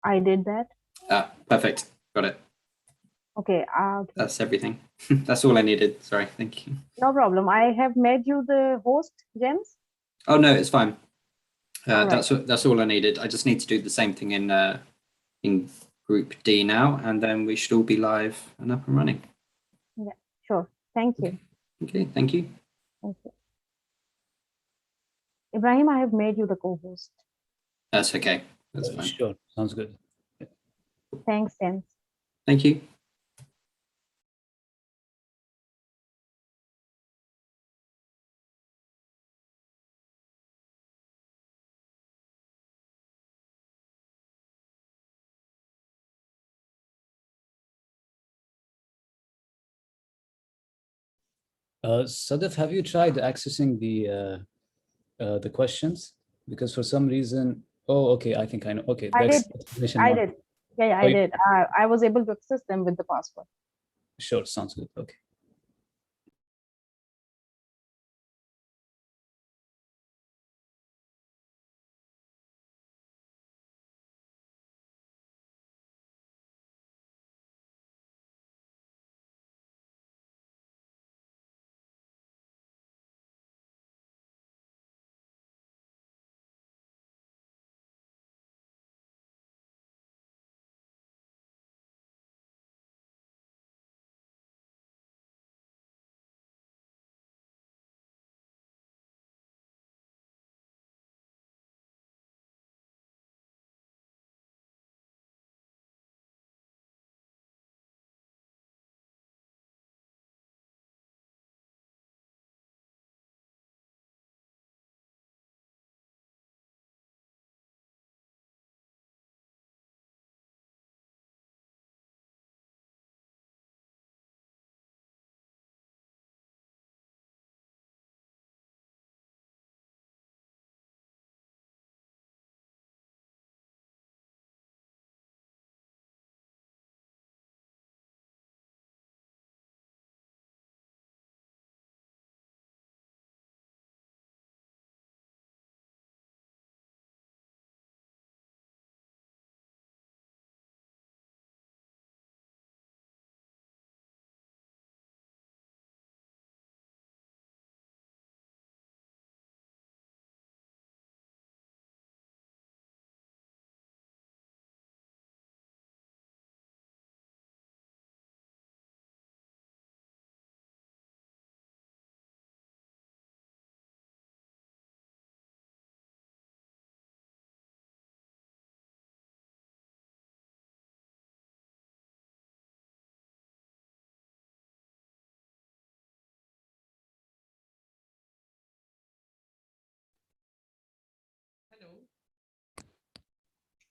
I did that. Perfect. Got it. Okay. Okay. That's everything. That's all I needed. Sorry. Thank you. No problem. I have made you the host, James. Oh no, it's fine. All right. That's all I needed. I just need to do the same thing in group D now, and then we should all be live and up and running. Yeah, sure. Thank you. Okay, thank you. Thank you. Ibrahim, I have made you the co-host. That's okay. That's fine. Sure, sounds good. Thanks, James. Thank you. Sadaf, have you tried accessing the questions? Because for some reason, oh, okay, I think I know. Okay, I did. I one. did. Yeah, I did. I was able to access them with the password. Sure, sounds good. Okay.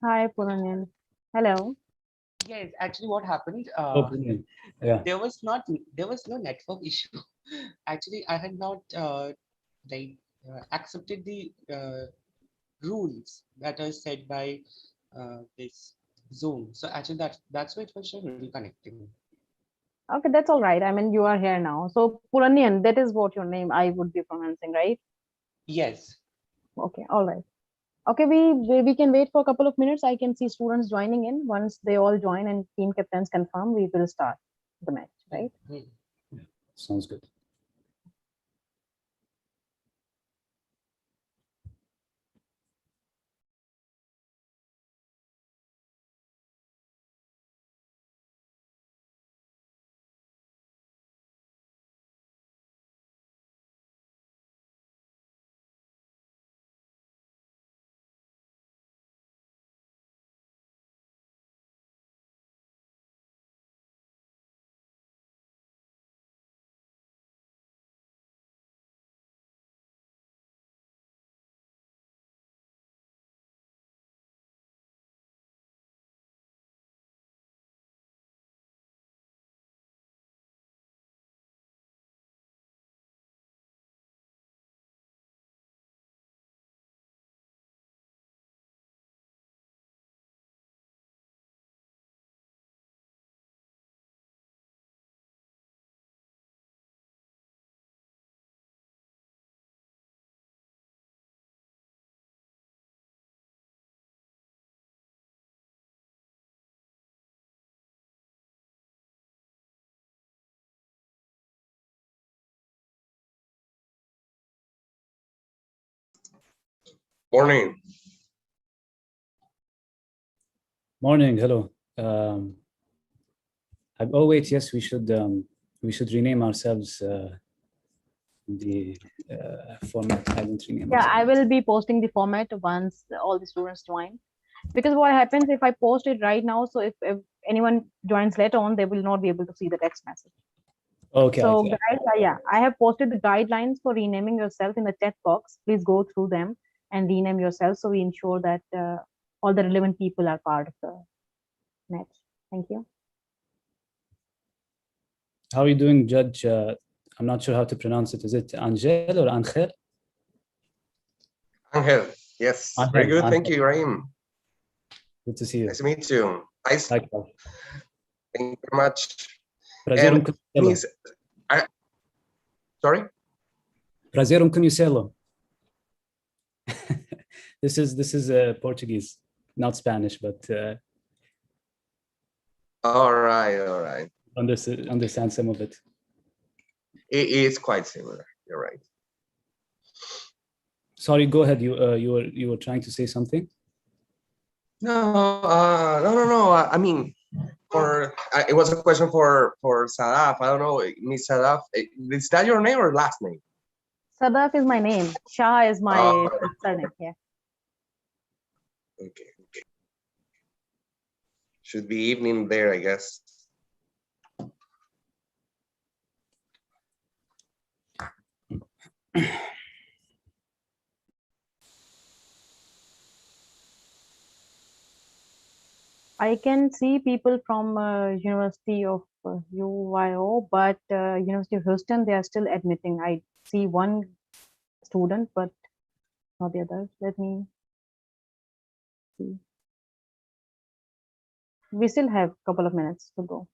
Hi, Puranian. Hello. Yes, actually, what happened? Yeah. There was no network issue. Actually, I had not accepted the rules that are set by this Zoom. So actually, that's why it was showing reconnecting. Okay, that's all right. I mean, you are here now. So, Puranian, that is what your name I would be pronouncing, right? Yes. Okay, all right. Okay, we can wait for a couple of minutes. I can see students joining in. Once they all join and team captains confirm, we will start the match, right? Sounds good. Morning. Morning. Hello. Oh wait, yes, we should rename ourselves. The format. I didn't rename. Yeah, ourselves. I will be posting the format once all the students join. Because what happens if I post it right now, so if anyone joins later on, they will not be able to see the text message. Okay. So guys, yeah, I have posted the guidelines for renaming yourself in the chat box. Please go through them and rename yourself so we ensure that all the relevant people are part of the match. Thank you. How are you doing, Judge? I'm not sure how to pronounce it. Is it Angel or Angel? Angel. Yes. Angel, Very good. Thank Angel. you, Rahim. Good to see you. Nice to meet you. Nice. Like, Thank you very much. prazer And Miss, sorry? Prazer conhecê-lo. This is Portuguese, not Spanish, but All right. understand some of it. It is quite similar. You're right. Sorry, go ahead. You were trying to say something. No. I mean, it was a question for Sadaf. I don't know, Miss Sadaf. Is that your name or last name? Sadaf is my name. Shah is my surname. Yeah. Okay. Should be evening there, I guess. I can see people from University of UYO, but University of Houston, they are still admitting. I see one student, but not the others. Let me see. We still have a couple of minutes to go.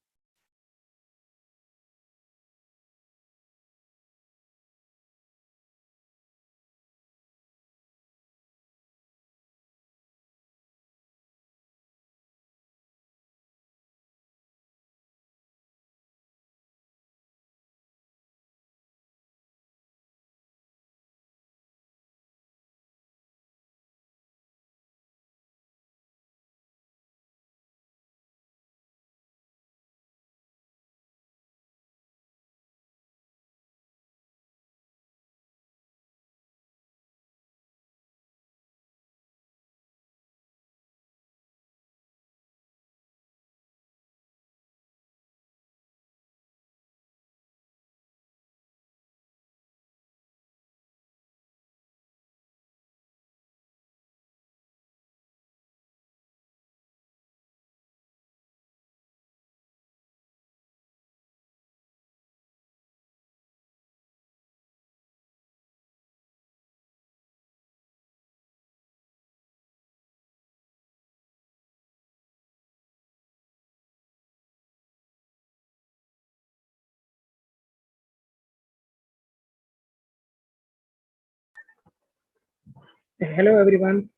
Hello, everyone.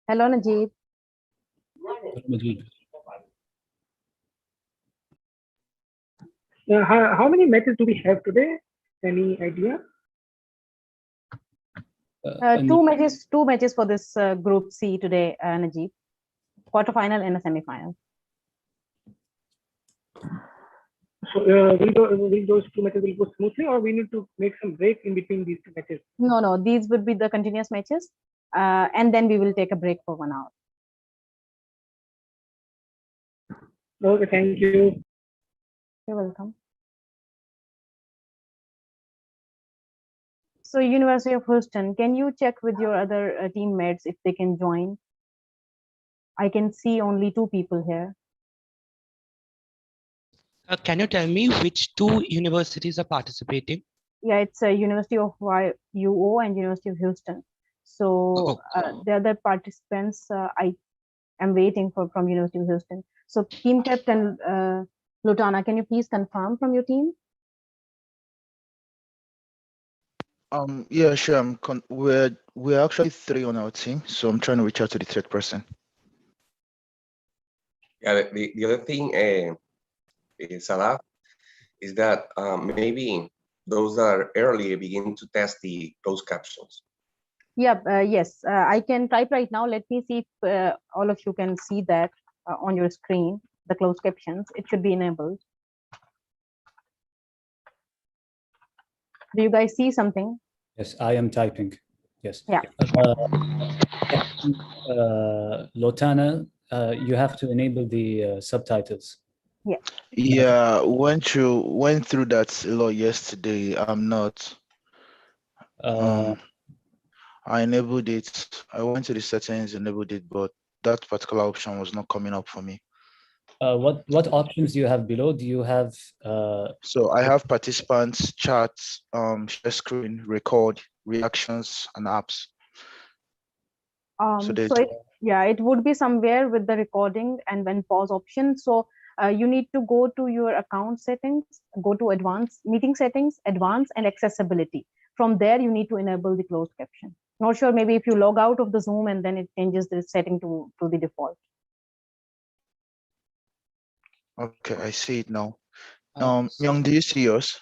Hello, Najib. How many matches do we have today? Any idea? Two matches for this Group C today, Najib. Quarterfinal and a semi-final. So will those two matches will go smoothly, or we need to make some break in between these two matches? No, these would be the continuous matches, and then we will take a break for 1 hour. Okay, thank you. You're welcome. So University of Houston, can you check with your other teammates if they can join? I can see only 2 people here. Can you tell me which 2 universities are participating? Yeah, it's University of UO and University of Houston. So the other participants I am waiting for from University of Houston. So team captain Lutana, can you please confirm from your team? Yeah, sure. We're actually 3 on our team, so I'm trying to reach out to the 3rd person. Yeah, the other thing, Sadaf, is that maybe those that are early begin to test the closed captions. Yeah, yes, I can type right now. Let me see if all of you can see that on your screen, the closed captions. It should be enabled. Do you guys see something? Yes, I am typing. Yes. Yeah. Lotana, you have to enable the subtitles. Yeah, went through that a lot yesterday. I'm not. I enabled it. I went to the settings, enabled it, but that particular option was not coming up for me. What options do you have below? Do you have? So I have participants, chats, share screen, record, reactions, and apps. So it would be somewhere with the recording and then pause option. So you need to go to your account settings, go to advanced meeting settings, advanced and accessibility. From there, you need to enable the closed caption. Not sure, maybe if you log out of the Zoom and then it changes the setting to the default. Okay, I see it now. Myung, do you see yours?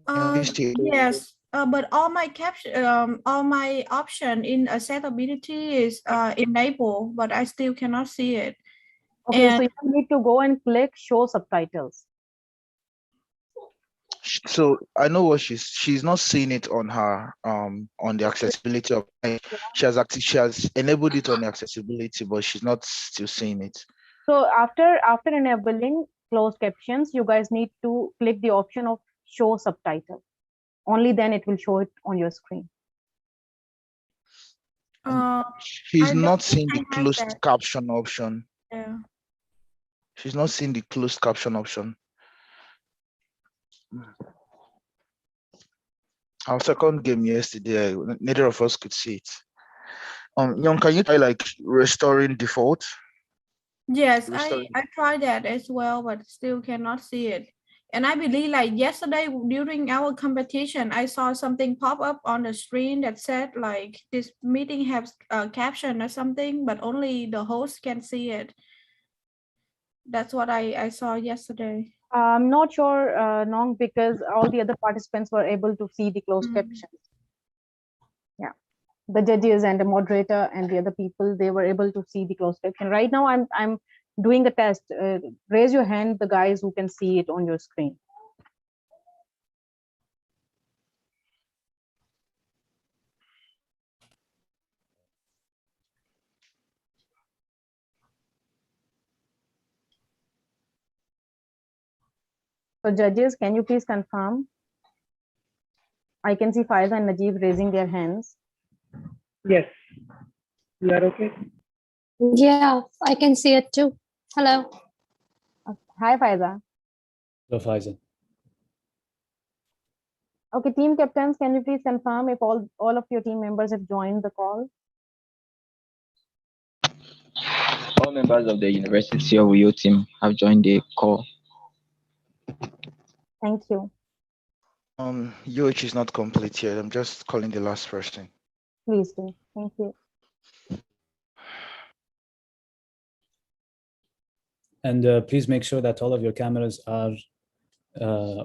Yes, but all my caption, all my option in accessibility is enabled, but I still cannot see it. Okay, so you need to go and click show subtitles. So I know what she's not seeing it on her on the accessibility of she has enabled it on the accessibility, but she's not still seeing it. So after enabling closed captions, you guys need to click the option of show subtitle. Only then it will show it on your screen. She's not seeing the closed caption option. Yeah. She's not seeing the closed caption option. Our second game yesterday, neither of us could see it. Young, can you try like restoring default? Yes, I tried that as well, but still cannot see it. And I believe like yesterday during our competition, I saw something pop up on the screen that said like this meeting has a caption or something, but only the host can see it. That's what I saw yesterday. I'm not sure, Nong, because all the other participants were able to see the closed captions. Yeah, the judges and the moderator and the other people, they were able to see the closed caption. Right now, I'm doing a test. Raise your hand, the guys who can see it on your screen. So judges, can you please confirm? I can see Faiza and Najib raising their hands. Yes. You are okay? Yeah, I can see it too. Hello. Hi, Faiza. Hello, Faiza. Okay, team captains, can you please confirm if all of your team members have joined the call? All members of the University of Uyo team have joined the call. Thank you. UH is not complete yet. I'm just calling the last person. Please do. Thank you. And please make sure that all of your cameras are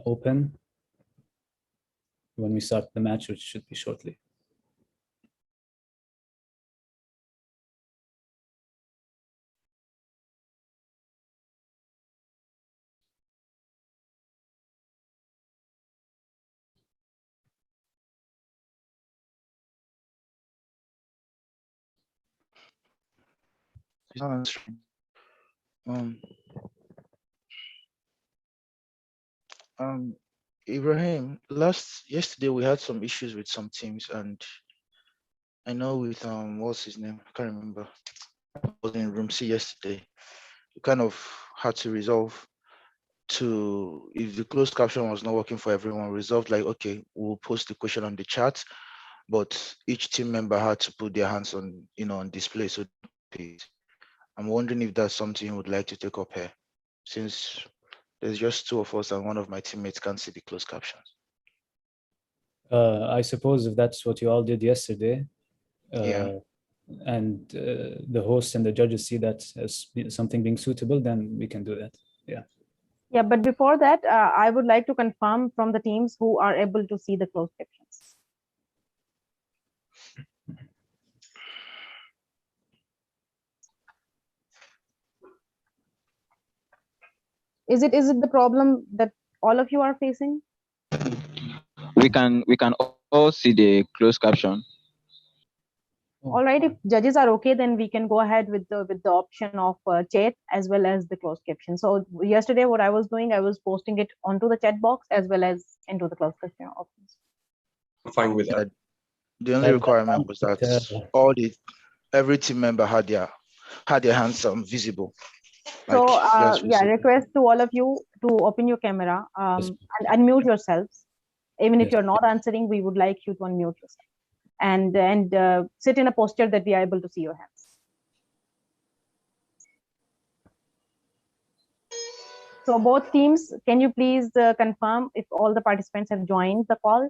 open when we start the match, which should be shortly. Ibrahim, yesterday we had some issues with some teams, and I know with what's his name? I can't remember. I was in room C yesterday. We kind of had to resolve if the closed caption was not working for everyone, resolved like, okay, we'll post the question on the chat, but each team member had to put their hands on, on display. So I'm wondering if that's something you would like to take up here, since there's just two of us and one of my teammates can't see the closed captions. I suppose if that's what you all did yesterday, and the host and the judges see that as something being suitable, then we can do that. Yeah. Yeah, but before that, I would like to confirm from the teams who are able to see the closed captions. Is it the problem that all of you are facing? We can all see the closed caption. All right, if judges are okay, then we can go ahead with the option of chat as well as the closed caption. So yesterday, what I was doing, I was posting it onto the chat box as well as into the closed caption options. I'm fine with that. The only requirement was that every team member had their hands visible. So Like, yeah, request to all of you to open your camera and unmute yourselves. Even if you're not answering, we would like you to unmute yourself and sit in a posture that we are able to see your hands. So both teams, can you please confirm if all the participants have joined the call?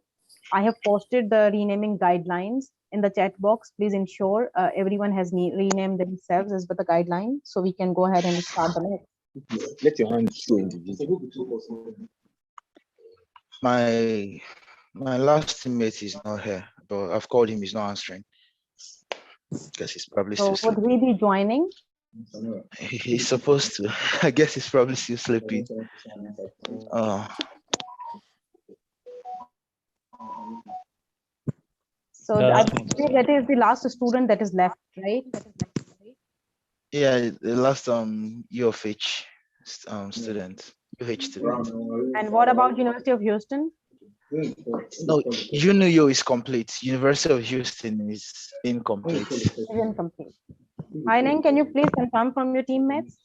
I have posted the renaming guidelines in the chat box. Please ensure everyone has renamed themselves as per the guideline so we can go ahead and start the next. Let your hand show in the video. My last teammate is not here, but I've called him, he's not answering. Guess he's probably So still would we be joining? He's supposed to. I guess he's probably still sleeping. So I believe that is the last student that is left, right? Yeah, the last U of H student, UH student. And what about University of Houston? No, UNIO is complete. University of Houston is incomplete. Incomplete. Hainan, can you please confirm from your teammates?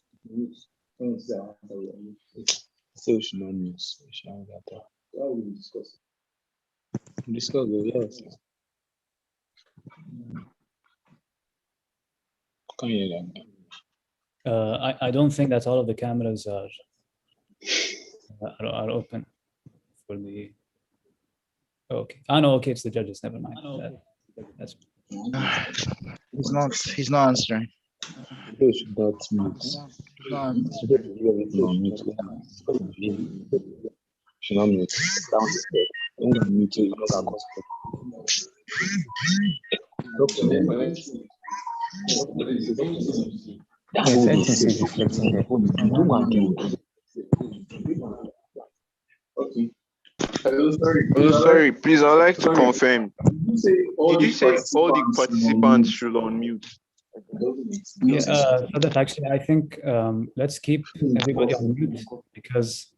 Discuss the yes. Can you hear that? I don't think that all of the cameras are open for the. Okay. Oh no. Okay, it's the judges. Never mind. That's. He's not answering. Those should not mute. Should not mute. Don't go mute. You know that cost. Talk to them. Okay. Hello, sorry, please, I'd like to confirm. Did you say all the participants should unmute? Yeah, so that actually, I think let's keep everybody on mute because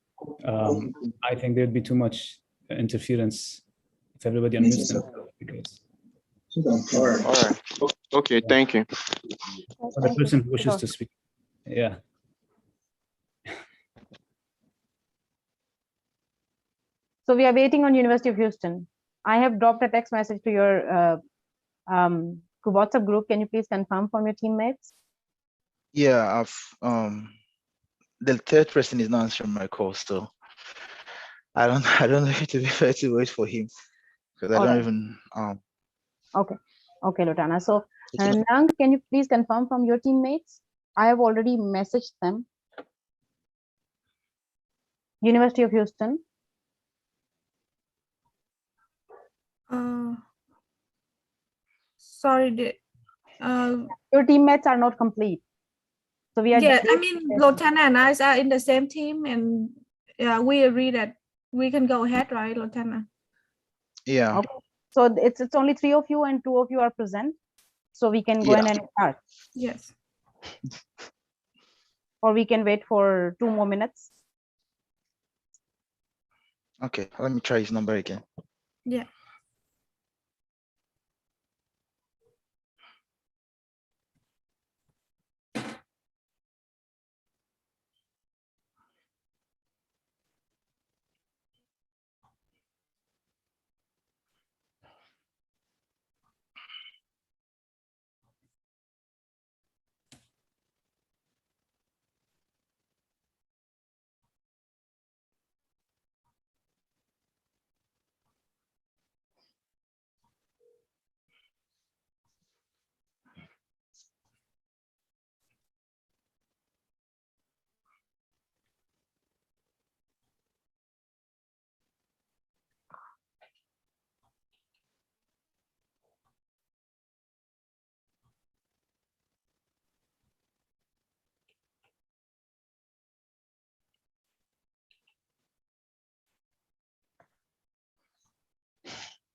I think there'd be too much interference if everybody unmutes them. Because all right. Okay, thank you. for the person who wishes to speak. Yeah. So we are waiting on University of Houston. I have dropped a text message to your WhatsApp group. Can you please confirm from your teammates? Yeah, the third person is not answering my call, so I don't know if it will be fair to wait for him because I don't even Okay, Lutana. So Nang, can you please confirm from your teammates? I have already messaged them. University of Houston. Sorry, your teammates are not complete. So we are. Yeah, I mean, Lotana and I are in the same team, and we agree that we can go ahead, right, Lotana? Yeah. Okay. So it's only 3 of you and 2 of you are present. So we can go ahead and start. Yes. Or we can wait for 2 more minutes. Okay, let me try his number again. Yeah.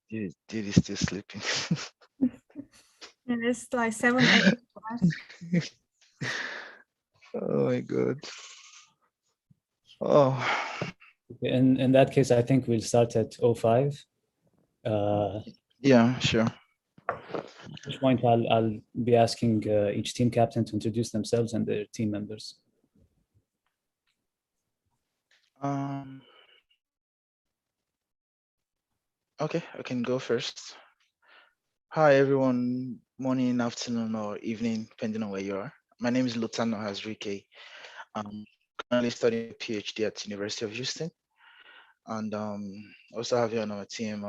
Did is still sleeping. And it's like 7 8 Oh my god. Oh. In that case, I think we'll start at 05. Yeah, sure. At which point I'll be asking each team captain to introduce themselves and their team members. Okay, I can go first. Hi everyone, morning, afternoon, or evening, depending on where you are. My name is Lutano Hazrike. I'm currently studying a PhD at University of Houston, and also have here on our team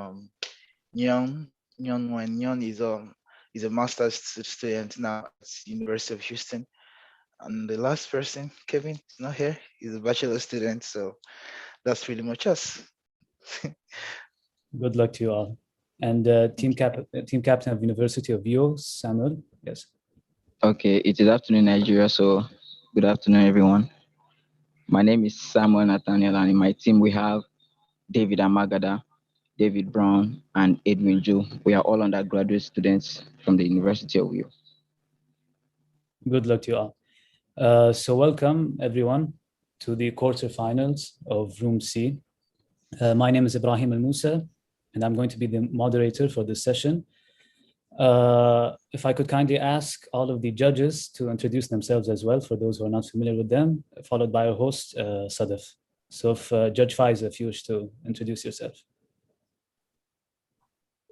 Nyon. Nyon is a master's student now at University of Houston, and the last person, Kevin, is not here. He's a bachelor student, so that's pretty much us. Good luck to you all. And team captain of University of Rio, Samuel. Yes. Okay, it is afternoon Nigeria, so good afternoon, everyone. My name is Samuel Nathaniel, and in my team we have David Amagada, David Brown, and Edwin Ju. We are all undergraduate students from the University of Rio. Good luck to you all. So welcome everyone to the quarterfinals of Room C. My name is Ibrahim Al Musa, and I'm going to be the moderator for this session. If I could kindly ask all of the judges to introduce themselves as well, for those who are not familiar with them, followed by our host, Sadaf. So if Judge Faiza, if you wish to introduce yourself.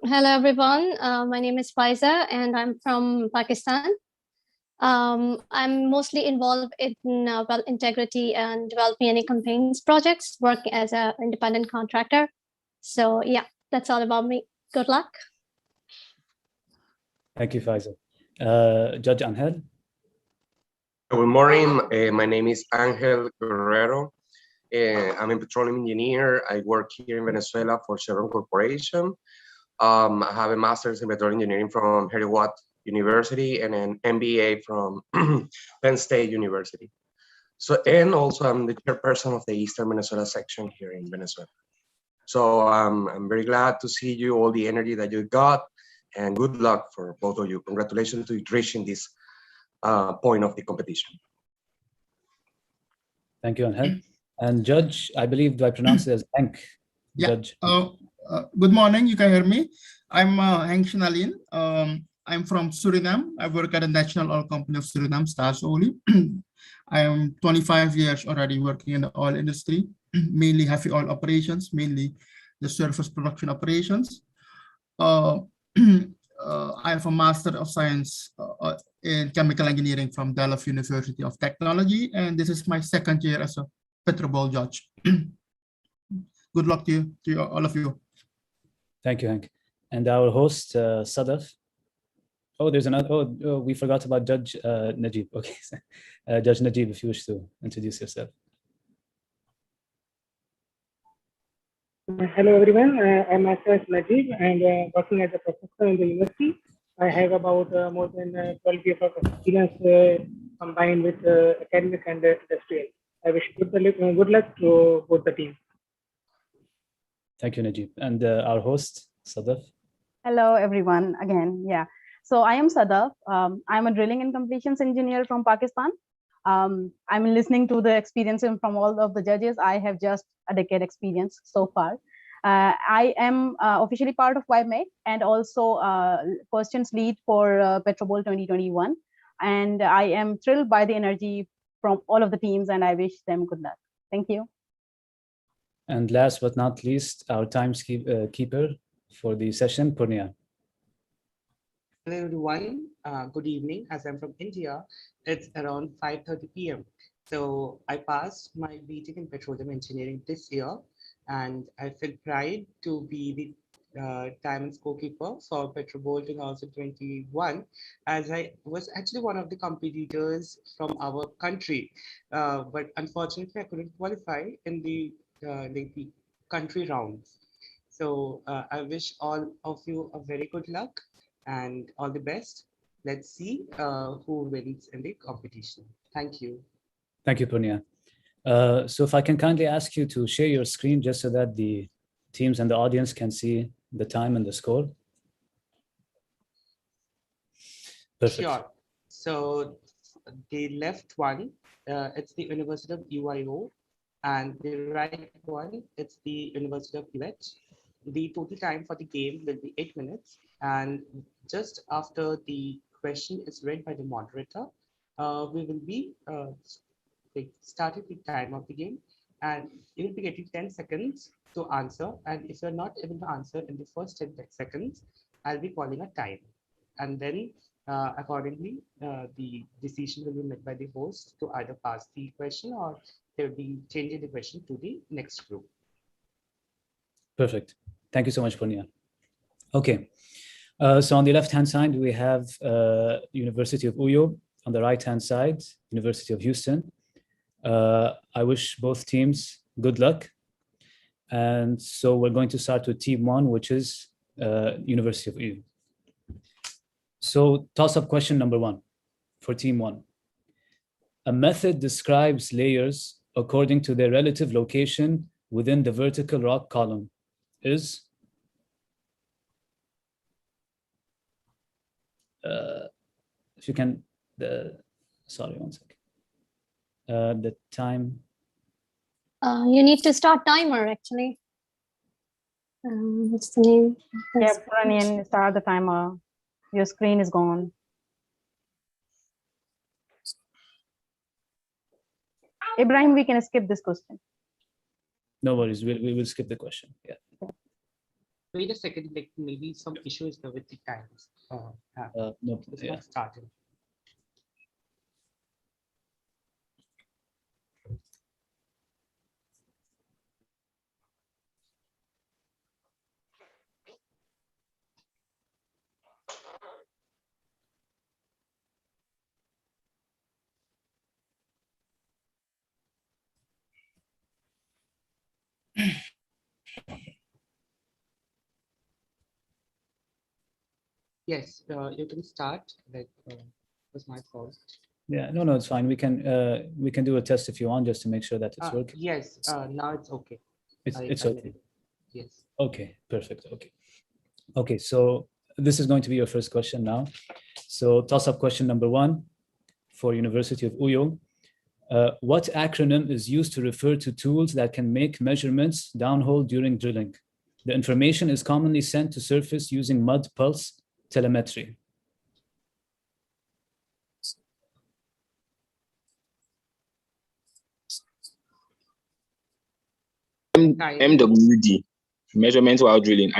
Hello, everyone. My name is Faiza, and I'm from Pakistan. I'm mostly involved in well integrity and developing any campaigns projects, working as an independent contractor. So yeah, that's all about me. Good luck. Thank you, Faiza. Judge Angel. Good morning. My name is Angel Guerrero. I'm a petroleum engineer. I work here in Venezuela for Chevron Corporation. I have a master's in petroleum engineering from Heriot University and an MBA from Penn State University. So, and also I'm the chairperson of the Eastern Venezuela section here in Venezuela. So I'm very glad to see you, all the energy that you got, and good luck for both of you. Congratulations to reaching this point of the competition. Thank you, Angel. And Judge, I believe, do I pronounce it as Henk? Yeah. Judge. Good morning. You can hear me. I'm Henk Schnalin. I'm from Suriname. I work at the National Oil Company of Suriname, Staatsolie. I am 25 years already working in the oil industry, mainly heavy oil operations, mainly the surface production operations. I have a Master of Science in Chemical Engineering from Delft University of Technology, and this is my second year as a PetroBowl judge. Good luck to you, all of you. Thank you, Henk. And our host, Sadaf. Oh, there's another. Oh, we forgot about Judge Najib. Okay, Judge Najib, if you wish to introduce yourself. Hello, everyone. I'm myself Najib, and working as a professor in the university. I have about more than 12 years of experience combined with academic and industrial. I wish good luck to both the teams. Thank you, Najib. And our host, Sadaf. Hello, everyone. Again, yeah. So I am Sadaf. I'm a drilling and completions engineer from Pakistan. I'm listening to the experience from all of the judges. I have just a decade experience so far. I am officially part of YMA and also questions lead for PetroBowl 2021. And I am thrilled by the energy from all of the teams, and I wish them good luck. Thank you. And last but not least, our timekeeper for the session, Purnia. Hello everyone, good evening. As I'm from India, it's around 5:30 p.m. So I passed my BTech in petroleum engineering this year, and I feel pride to be the time and scorekeeper for PetroBowl 2021, as I was actually one of the competitors from our country, but unfortunately I couldn't qualify in the country rounds. So I wish all of you a very good luck and all the best. Let's see who wins in the competition. Thank you. Thank you, Purnia. So if I can kindly ask you to share your screen just so that the teams and the audience can see the time and the score? Perfect. Sure. So the left one, it's the University of UIO, and the right one, it's the University of UH. The total time for the game will be 8 minutes. And just after the question is read by the moderator, we will be starting the time of the game, and you will be getting 10 seconds to answer. And if you're not able to answer in the first 10 seconds, I'll be calling a time. And then accordingly, the decision will be made by the host to either pass the question or they'll be changing the question to the next group. Perfect. Thank you so much, Punya. Okay. So on the left-hand side, we have University of Uyo. On the right-hand side, University of Houston. I wish both teams good luck. And so we're going to start with team one, which is University of Uyo. So toss-up question number one for team one. A method describes layers according to their relative location within the vertical rock column is? If you can, sorry, one second. The time. You need to start timer, actually. What's the name? Yeah, Puranian, start the timer. Your screen is gone. Ibrahim, we can skip this question. No worries, we will skip the question. Yeah. Wait a second, like maybe some issue is with the times. No, it's yeah. not starting. Yes, you can start. That was my fault. Yeah, no, it's fine. We can do a test if you want, just to make sure that it's working. Yes, now it's okay. It's okay. Yes. Okay, perfect. Okay, so this is going to be your first question now. So toss-up question number one for University of Uyo. What acronym is used to refer to tools that can make measurements downhole during drilling? The information is commonly sent to surface using mud pulse telemetry. MWD, measurement while drilling.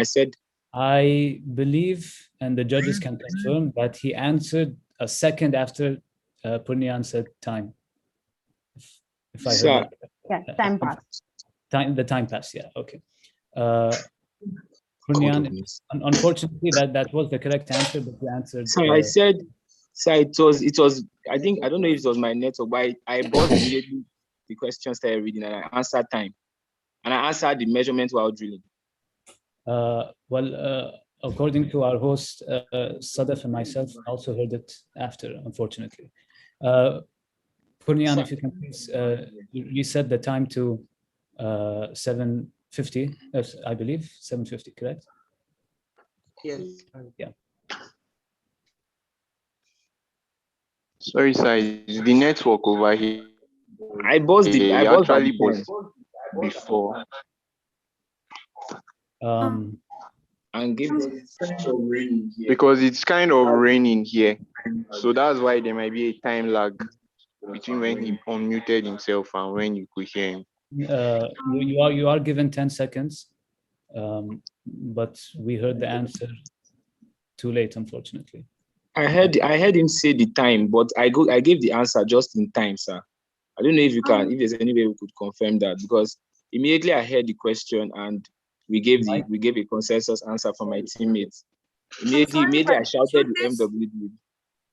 I believe, and the judges can confirm, that he answered a second after Purnian said time. If I heard that. Yeah, time passed. The time passed, yeah, okay. Purnian, unfortunately, that was the correct answer, but you answered. So I said, it was, I don't know if it was my network, but I bought immediately the question started reading and I answered time. And I answered the measurement while drilling. According to our host, Sadaf and myself, also heard it after, unfortunately. Purnian, if you can please reset the time to 7:50, I believe, 7:50, correct? Yes. Yeah. Sorry, sir, is the network over here? I buzzed it. I actually buzzed before. And give because it's kind of raining here, so that's why there might be a time lag between when he unmuted himself and when you could hear him. You are given 10 seconds, but we heard the answer too late, unfortunately. I heard him say the time, but I gave the answer just in time, sir. I don't know if you can, if there's any way we could confirm that, because immediately I heard the question and we gave a consensus answer from my teammates. Immediately I shouted the MWD.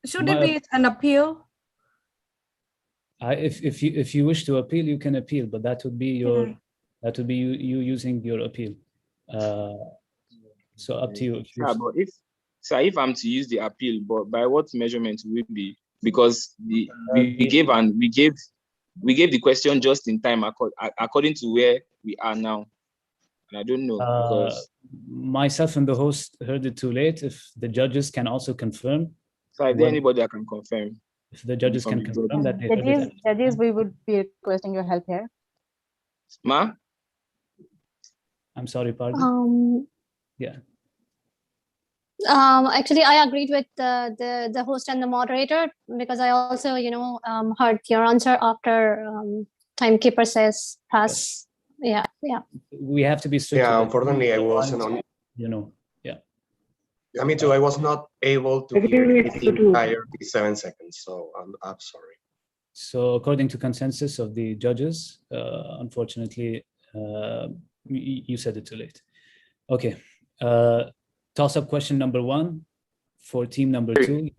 Should it be an appeal? If you wish to appeal, you can appeal, but that would be you using your appeal. So up to you. But if I'm to use the appeal, but by what measurement will it be? Because we gave the question just in time according to where we are now. And I don't know because myself and the host heard it too late. If the judges can also confirm. So is there anybody that can confirm? If the judges can confirm that they heard it. Judges, we would be requesting your help here. Ma? I'm sorry, pardon? Yeah. Actually, I agreed with the host and the moderator, because I also, heard your answer after timekeeper says pass. Yes. Yeah. We have to be strict. Yeah, unfortunately, I wasn't on. Yeah. Yeah, me too. I was not able to hear the entire 7 seconds, so I'm sorry. So according to consensus of the judges, unfortunately, you said it too late. Okay. Toss-up question number 1 for team number 2.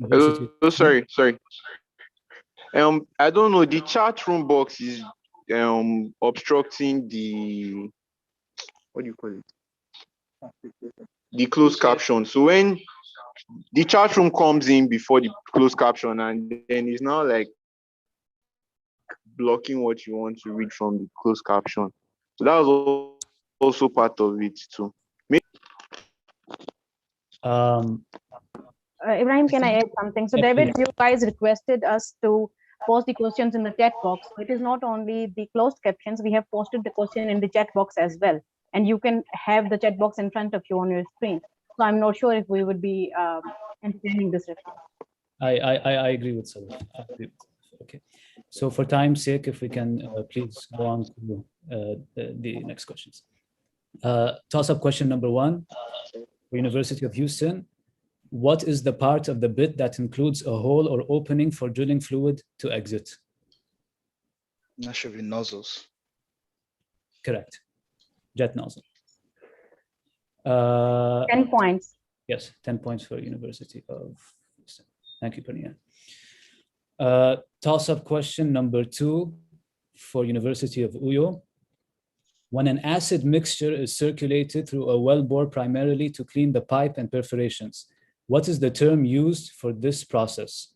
Sorry. I don't know. The chat room box is obstructing the, what do you call it? The closed caption. So when the chat room comes in before the closed caption, and then it's now like blocking what you want to read from the closed caption. So that was also part of it too. Ibrahim, can I add something? So David, you guys requested us to post the questions in the chat box. So it is not only the closed captions, we have posted the question in the chat box as well. And you can have the chat box in front of you on your screen. So I'm not sure if we would be entertaining this request. I agree with Salif. Okay. So for time's sake, if we can please go on to the next questions. Toss-up question number 1 for University of Houston. What is the part of the bit that includes a hole or opening for drilling fluid to exit? That should be nozzles. Correct. Jet nozzle. 10 points. Yes, 10 points for University of Houston. Thank you, Pania. Toss-up question number 2 for University of Uyo. When an acid mixture is circulated through a well bore primarily to clean the pipe and perforations, what is the term used for this process?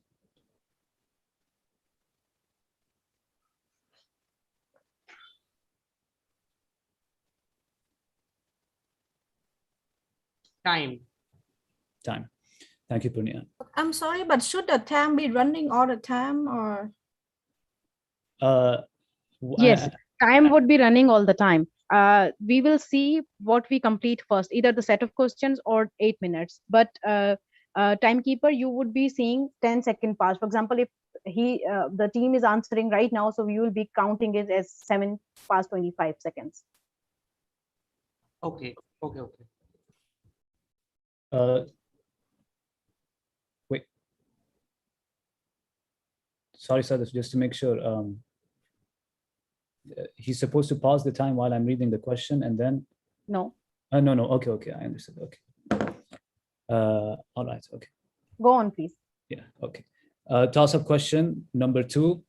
Time. Thank you, Purnia. I'm sorry, but should the time be running all the time, or? Yes, time would be running all the time. We will see what we complete first, either the set of questions or 8 minutes. But timekeeper, you would be seeing 10-second pass. For example, if the team is answering right now, so we will be counting it as 7 past 25 seconds. Okay. Wait. Sorry, Sadaf, just to make sure. He's supposed to pause the time while I'm reading the question and then? No. No. Okay. I understood. Okay. All right. Okay. Go on, please. Yeah. Okay. Toss-up question number 2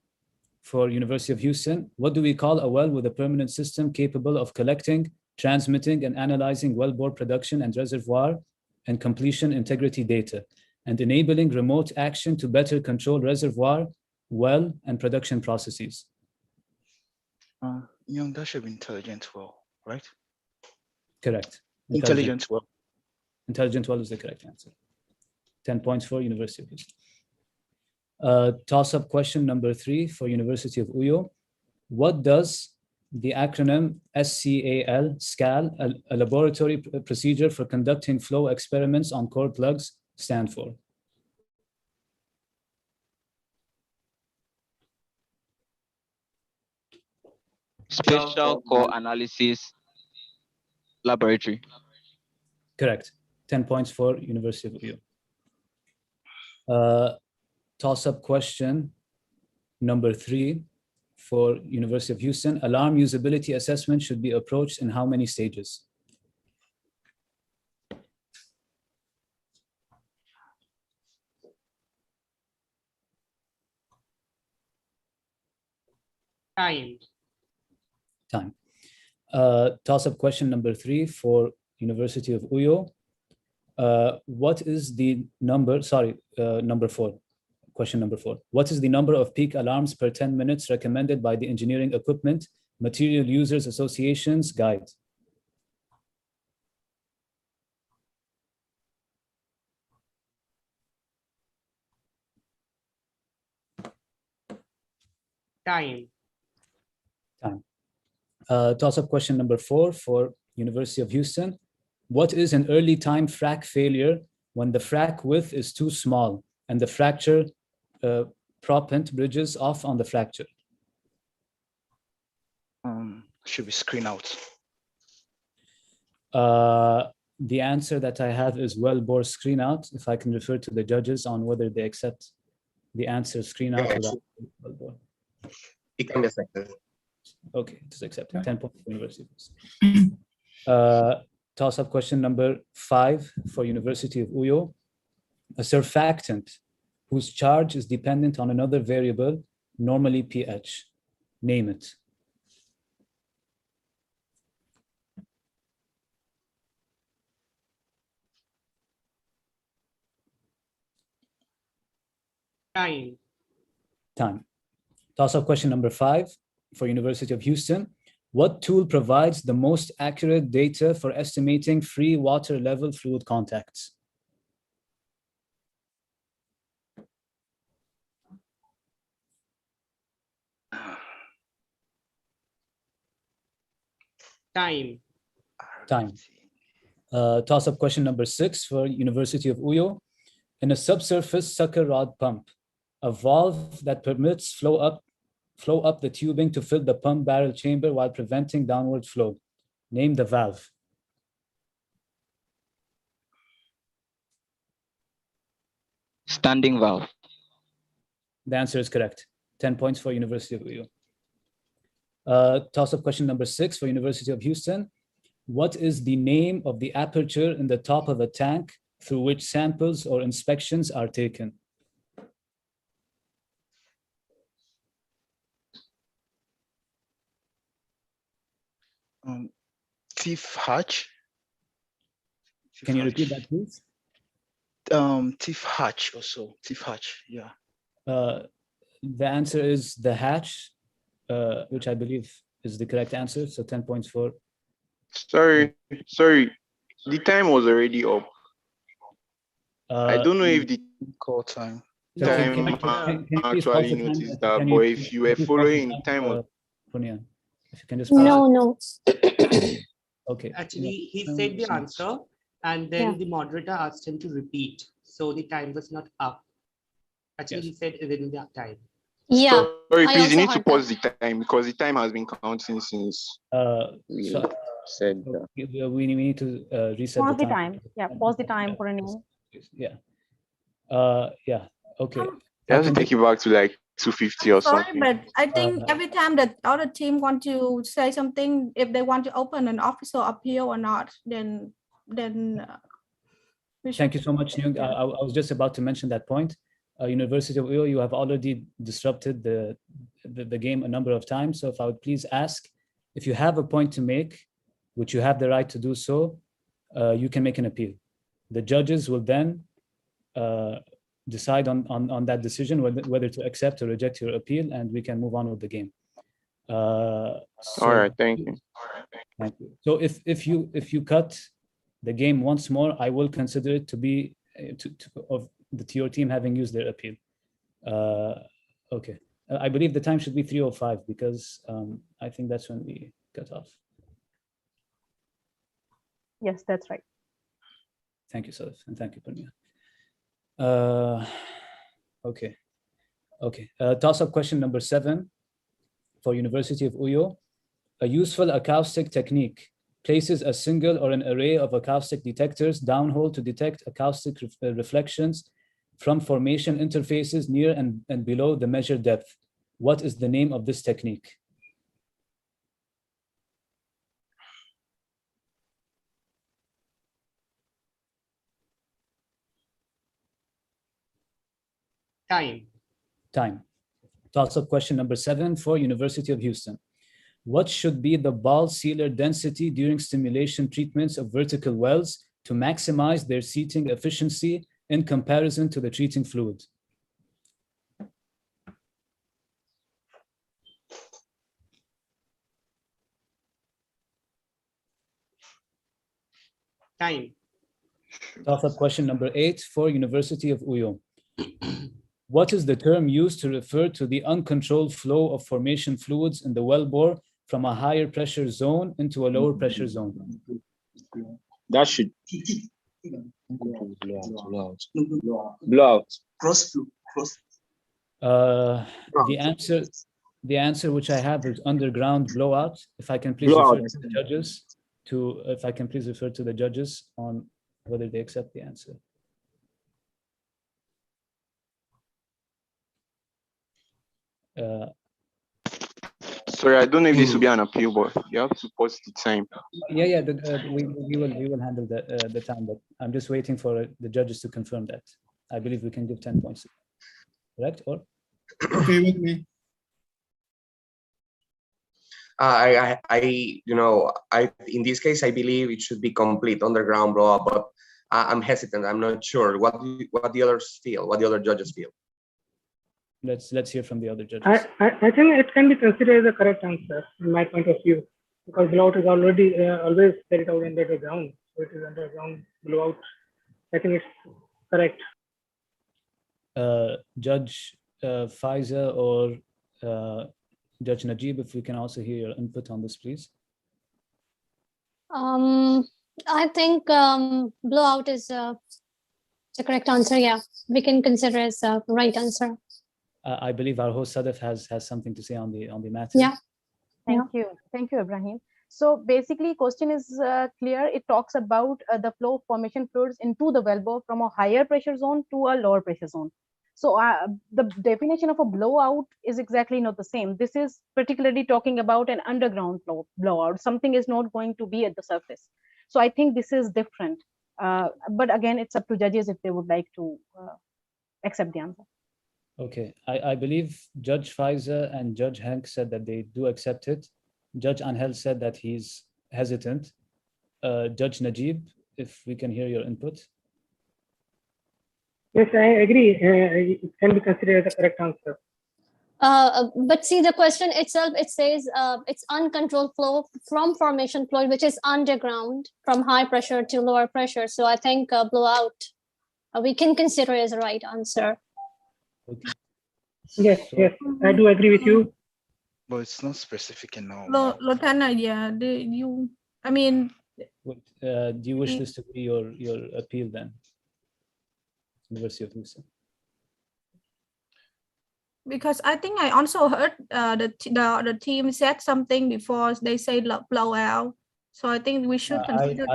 for University of Houston. What do we call a well with a permanent system capable of collecting, transmitting, and analyzing wellbore production and reservoir and completion integrity data, and enabling remote action to better control reservoir, well, and production processes? That should be intelligent well, right? Correct. Intelligent well. Intelligent well is the correct answer. 10 points for University of Houston. Toss-up question number 3 for University of Uyo. What does the acronym SCAL, a laboratory procedure for conducting flow experiments on core plugs, stand for? Special Core Analysis Laboratory. Correct. 10 points for University of Uyo. Toss-up question number 3 for University of Houston. Alarm usability assessment should be approached in how many stages? Time. Toss-up question number 3 for University of Uyo. What is the number, number 4, question number 4. What is the number of peak alarms per 10 minutes recommended by the Engineering Equipment Material Users Association's guide? Time. Time. Toss-up question number 4 for University of Houston. What is an early time frac failure when the frac width is too small and the fracture propent bridges off on the fracture? Should be screen out. The answer that I have is well-bore screen out. If I can refer to the judges on whether they accept the answer screen out. Well-bore. It can be accepted. Okay, it is accepted. 10 points for University. Toss-up question number 5 for University of Uyo. A surfactant whose charge is dependent on another variable, normally pH. Name it. Time. Time. Toss-up question number 5 for University of Houston. What tool provides the most accurate data for estimating free water level fluid contacts? Time. Time. Toss-up question number 6 for University of Uyo. In a subsurface sucker rod pump, a valve that permits flow up the tubing to fill the pump barrel chamber while preventing downward flow. Name the valve. Standing valve. The answer is correct. 10 points for University of Uyo. Toss-up question number 6 for University of Houston. What is the name of the aperture in the top of a tank through which samples or inspections are taken? Thief hatch. Can you repeat that, please? Thief hatch also. Thief hatch, yeah. The answer is the hatch, which I believe is the correct answer. So 10 points for. Sorry. The time was already up. I don't know if the call time. Time actually noticed that, but if you were following time was. Punya, if you can just No. Okay. Actually, he said the answer, and then the moderator asked him to repeat. So the time was not up. Actually, he said within that time. Yeah. Sorry, please, you need to pause the time because the time has been counting since we said that. We need to reset pause the time. Yeah, pause the time for a name. Yeah. Yeah. Okay. You have to take it back to like 250 or Sorry, something. but I think every time that other team want to say something, if they want to open an official appeal or not, then Thank you so much, Nyung. I was just about to mention that point. University of Uyo, you have already disrupted the game a number of times. So if I would please ask, if you have a point to make, which you have the right to do so, you can make an appeal. The judges will then decide on that decision, whether to accept or reject your appeal, and we can move on with the game. All right, thank you. Thank you. So if you cut the game once more, I will consider it to be of your team having used their appeal. Okay, I believe the time should be 3:05 because I think that's when we cut off. Yes, that's right. Thank you, Sadaf, and thank you, Punya. Okay. Toss-up question number 7 for University of Uyo. A useful acoustic technique places a single or an array of acoustic detectors downhole to detect acoustic reflections from formation interfaces near and below the measured depth. What is the name of this technique? Time. Toss-up question number 7 for University of Houston. What should be the ball sealer density during stimulation treatments of vertical wells to maximize their seating efficiency in comparison to the treating fluid? Time. Toss-up question number 8 for University of Uyo. What is the term used to refer to the uncontrolled flow of formation fluids in the wellbore from a higher pressure zone into a lower pressure zone? That should blowout. Cross flow. The answer which I have is underground blowout. If I can please Blowout. refer to the judges on whether they accept the answer. Sorry, I don't know if this will be an appeal, but you have to post the time. Yeah. We will handle the time, but I'm just waiting for the judges to confirm that. I believe we can give 10 points. Correct? Or Okay with me. In this case, I believe it should be complete underground blowout, but I'm hesitant. I'm not sure. What the others feel? What the other judges feel? let's hear from the other judges. I think it can be considered as a correct answer in my point of view, because blowout is already always carried out under the ground, so it is underground blowout. I think it's correct. Judge Faiza or Judge Najib, if we can also hear your input on this, please. I think blowout is the correct answer. Yeah, we can consider as a right answer. I believe our host Sadaf has something to say on the matter. Yeah. Thank you, Ibrahim. So basically, question is clear. It talks about the flow of formation fluids into the wellbore from a higher pressure zone to a lower pressure zone. So the definition of a blowout is exactly not the same. This is particularly talking about an underground blowout. Something is not going to be at the surface. So I think this is different. But again, it's up to judges if they would like to accept the answer. Okay, I believe Judge Faiza and Judge Hank said that they do accept it. Judge Angel said that he's hesitant. Judge Najib, if we can hear your input. Yes, I agree. It can be considered as a correct answer. But see, the question itself, it says it's uncontrolled flow from formation fluid, which is underground from high pressure to lower pressure. So I think blowout, we can consider as a right answer. Okay. Yes, I do agree with you. But it's not specific enough. Lieutenant, yeah, I mean. Do you wish this to be your appeal then? University of Houston. Because I think I also heard the team said something before they say blowout. So I think we should consider.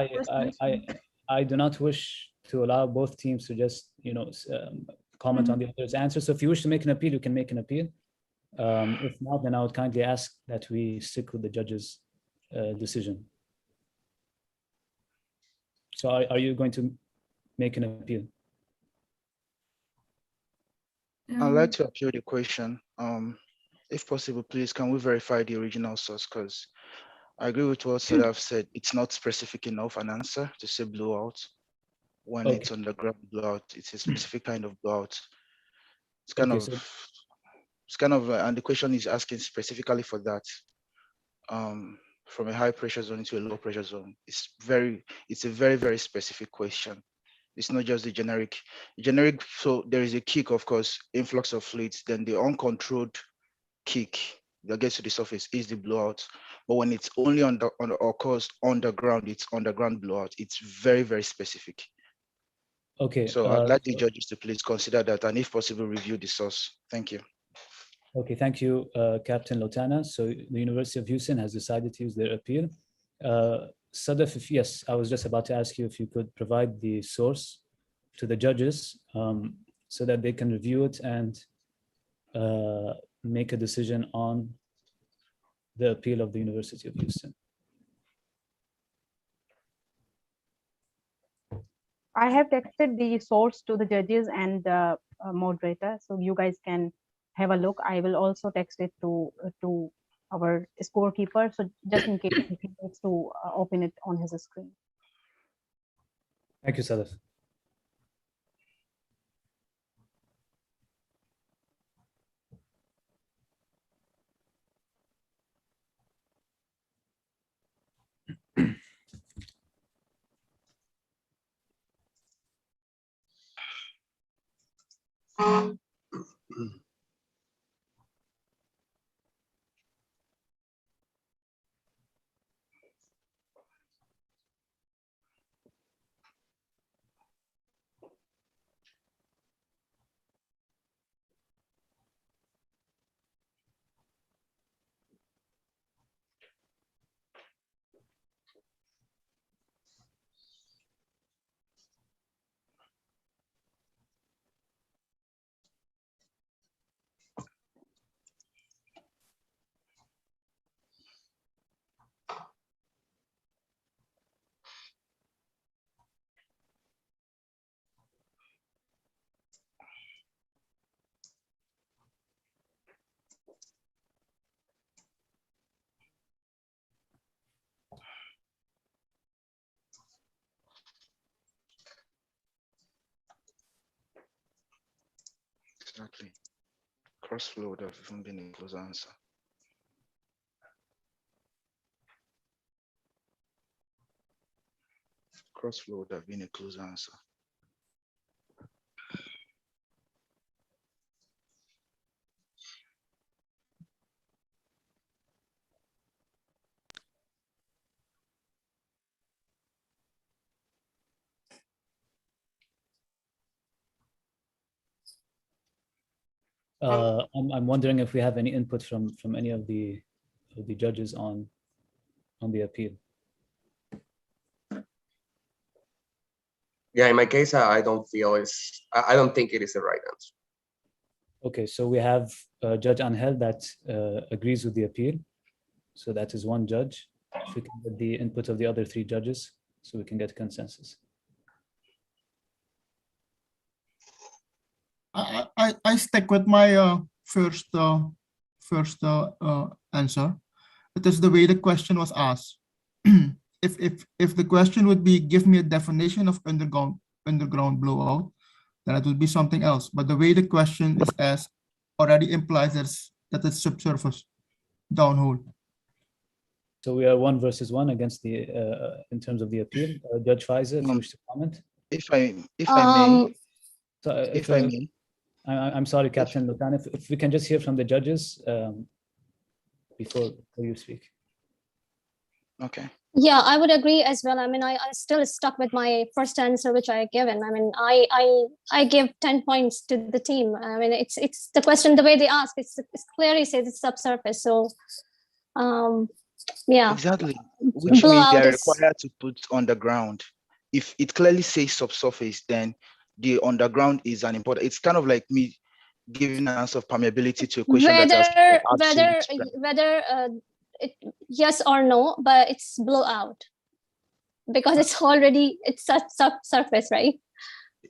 I do not wish to allow both teams to just comment on the other's answer. So if you wish to make an appeal, you can make an appeal. If not, then I would kindly ask that we stick with the judge's decision. So are you going to make an appeal? I'd like to appeal the question. If possible, please, can we verify the original source? Because I agree with what Sadaf said. It's not specific enough an answer to say blowout. When it's underground blowout, it's a specific kind of blowout. It's kind of, and the question is asking specifically for that. From a high pressure zone into a low pressure zone. It's a very, very specific question. It's not just the generic. So there is a kick, of course, influx of fluids, then the uncontrolled kick that gets to the surface is the blowout. But when it's only occurs underground, it's underground blowout. It's very, very specific. Okay. So I'd like the judges to please consider that, and if possible, review the source. Thank you. Okay, thank you, Captain Lotana. So the University of Houston has decided to use their appeal. Sadaf, yes, I was just about to ask you if you could provide the source to the judges so that they can review it and make a decision on the appeal of the University of Houston. I have texted the source to the judges and moderator, so you guys can have a look. I will also text it to our scorekeeper, so just in case he needs to open it on his screen. Thank you, Sadaf. Exactly. Crossflow would have even been a close answer. Crossflow would have been a close answer. I'm wondering if we have any input from any of the judges on the appeal. Yeah, in my case, I don't feel I don't think it is the right answer. Okay, so we have Judge Angel that agrees with the appeal. So that is one judge. If we can get the input of the other three judges, so we can get consensus. I stick with my first answer. It is the way the question was asked. If the question would be, give me a definition of underground blowout, then it would be something else. But the way the question is asked already implies that it's subsurface, downhole. So we are 1 versus 1 against the in terms of the appeal. Judge Pfizer, if you wish to comment. If I may. So if I may. I'm sorry, Captain Lutan, if we can just hear from the judges before you speak. Okay. Yeah, I would agree as well. I mean, I still stuck with my first answer, which I given. I mean, I give 10 points to the team. I mean, it's the question, the way they ask, it's clearly says it's subsurface. So, yeah. Exactly, which means they're required to put underground. If it clearly says subsurface, then the underground is an important. It's kind of like me giving an answer of permeability to a question whether yes or no, but it's blowout because it's already subsurface, right?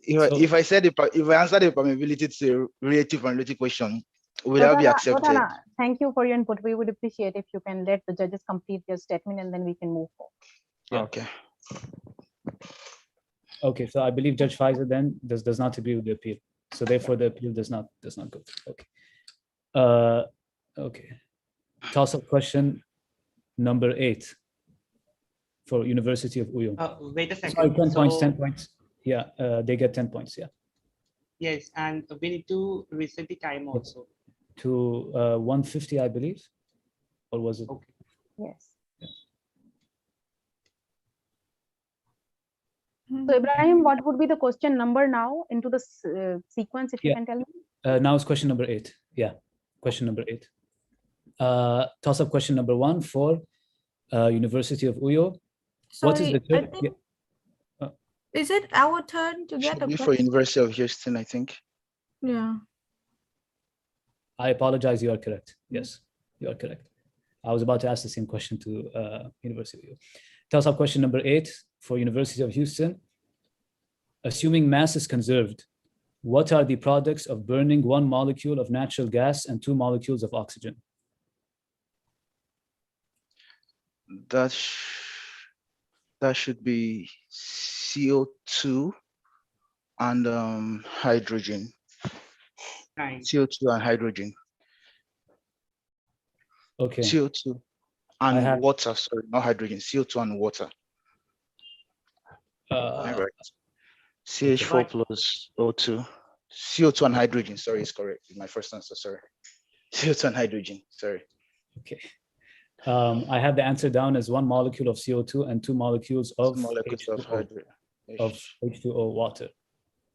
If I said if I answered the permeability to a relative analytic question, will that be accepted? Dodana, thank you for your input. We would appreciate if you can let the judges complete their statement and then we can move forward. Yeah. Okay. Okay, so I believe Judge Pfizer then does not agree with the appeal. So therefore the appeal does not go through. Okay. Okay. Toss-up question number 8 for University of Uyo. Wait a second. Sorry, 10 points, 10 points. Yeah, they get 10 points, yeah. Yes, and we need to reset the time also. To 150, I believe, or was it? Okay. Yes. So Ibrahim, what would be the question number now into the sequence, if you can tell me? Now it's question number 8. Yeah, question number 8. Toss-up question number 1 for University of Uyo. Sorry, what is the term? I think, is it our turn to get a question? For University of Houston, I think. Yeah. I apologize, you are correct. Yes, you are correct. I was about to ask the same question to University of Uyo. Toss-up question number 8 for University of Houston. Assuming mass is conserved, what are the products of burning 1 molecule of natural gas and 2 molecules of oxygen? That should be CO2 and hydrogen. Nice. CO2 and hydrogen. Okay. CO2 and water, sorry, not hydrogen, CO2 and water. Right. CH4 plus O2. CO2 and hydrogen, sorry, is correct. My first answer, sorry. CO2 and hydrogen, sorry. Okay. I have the answer down as 1 molecule of CO2 and 2 molecules of H2O water.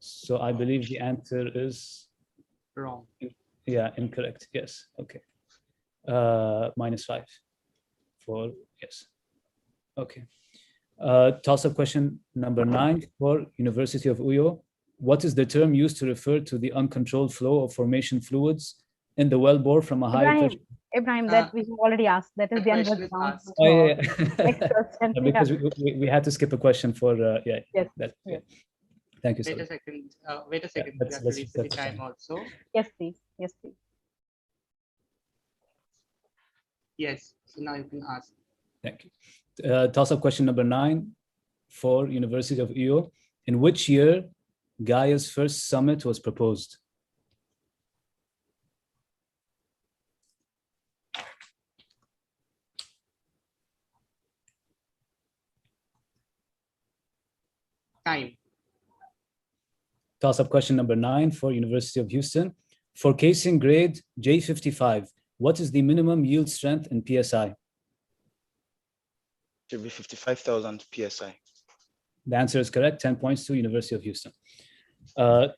So I believe the answer is wrong. Yeah, incorrect. Yes. Okay. -5 for yes. Okay. Toss-up question number 9 for University of Uyo. What is the term used to refer to the uncontrolled flow of formation fluids in the wellbore from a high pressure? Ibrahim, that we already asked. That is the answer. Oh, yeah. Because we had to skip a question for yeah. Yes. Yeah. Thank you. Wait a second. Wait a second. Yeah, we have to reset the time also. Yes, please. Yes, please. Yes. So now you can ask. Thank you. Toss-up question number 9 for University of Uyo. In which year Gaia's first summit was proposed? Time. Toss-up question number 9 for University of Houston. For casing grade J55, what is the minimum yield strength in PSI? Should be 55,000 PSI. The answer is correct, 10 points to University of Houston.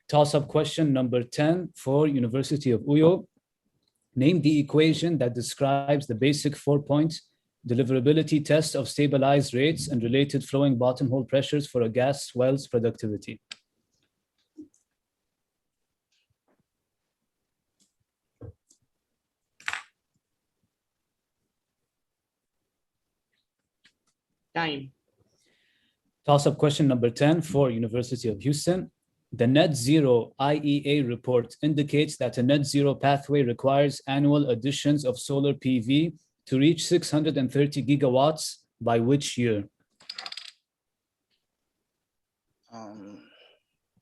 Toss-up question number 10 for University of Uyo. Name the equation that describes the basic 4-point deliverability test of stabilized rates and related flowing bottom hole pressures for a gas well's productivity. Time. Toss-up question number 10 for University of Houston. The net zero IEA report indicates that a net zero pathway requires annual additions of solar PV to reach 630 gigawatts by which year?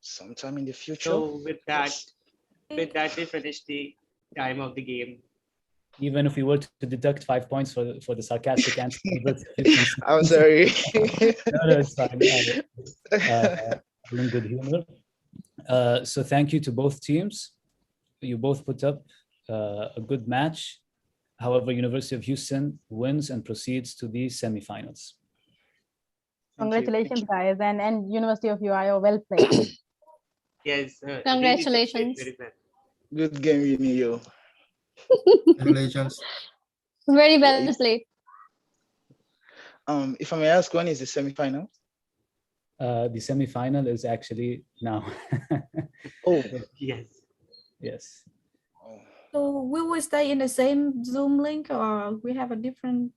Sometime in the future. So with that, we finish the time of the game. Even if we were to deduct 5 points for the sarcastic answer. I'm sorry. No, it's fine. I'm in good humor. So thank you to both teams. You both put up a good match. However, University of Houston wins and proceeds to the semifinals. Congratulations, guys, and University of Ohio, well played. Yes. Congratulations. Really well. Good game, Unio. Congratulations. Very well played. If I may ask, when is the semifinal? The semifinal is actually now. Oh, yes. Yes. So we will stay in the same Zoom link, or we have a different?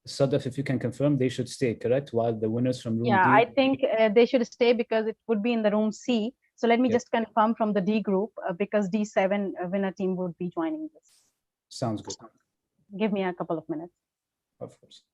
Sadaf, if you can confirm, they should stay, correct? While the winners from room D. I think they should stay because it would be in the room C. So let me just confirm from the D group because D7 winner team would be joining this. Sounds good. Give me a couple of minutes. Of course.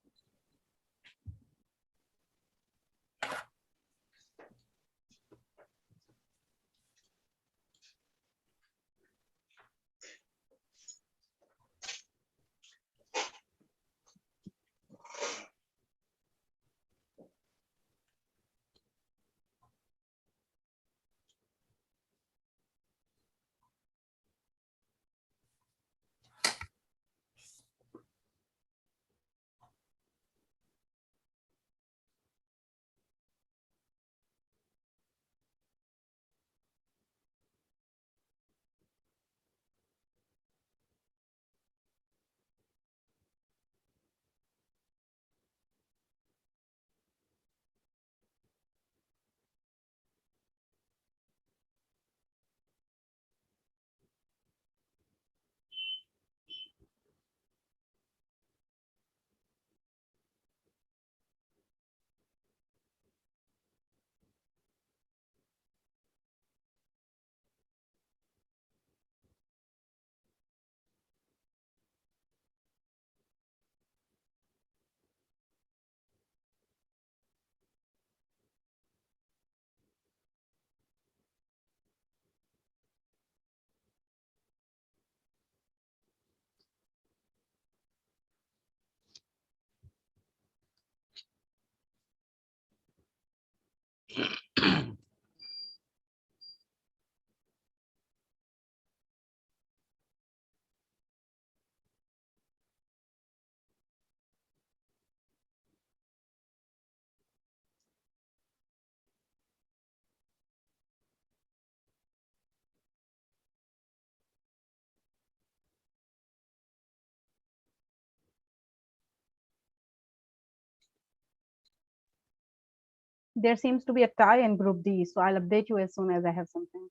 There seems to be a tie in group D, so I'll update you as soon as I have something.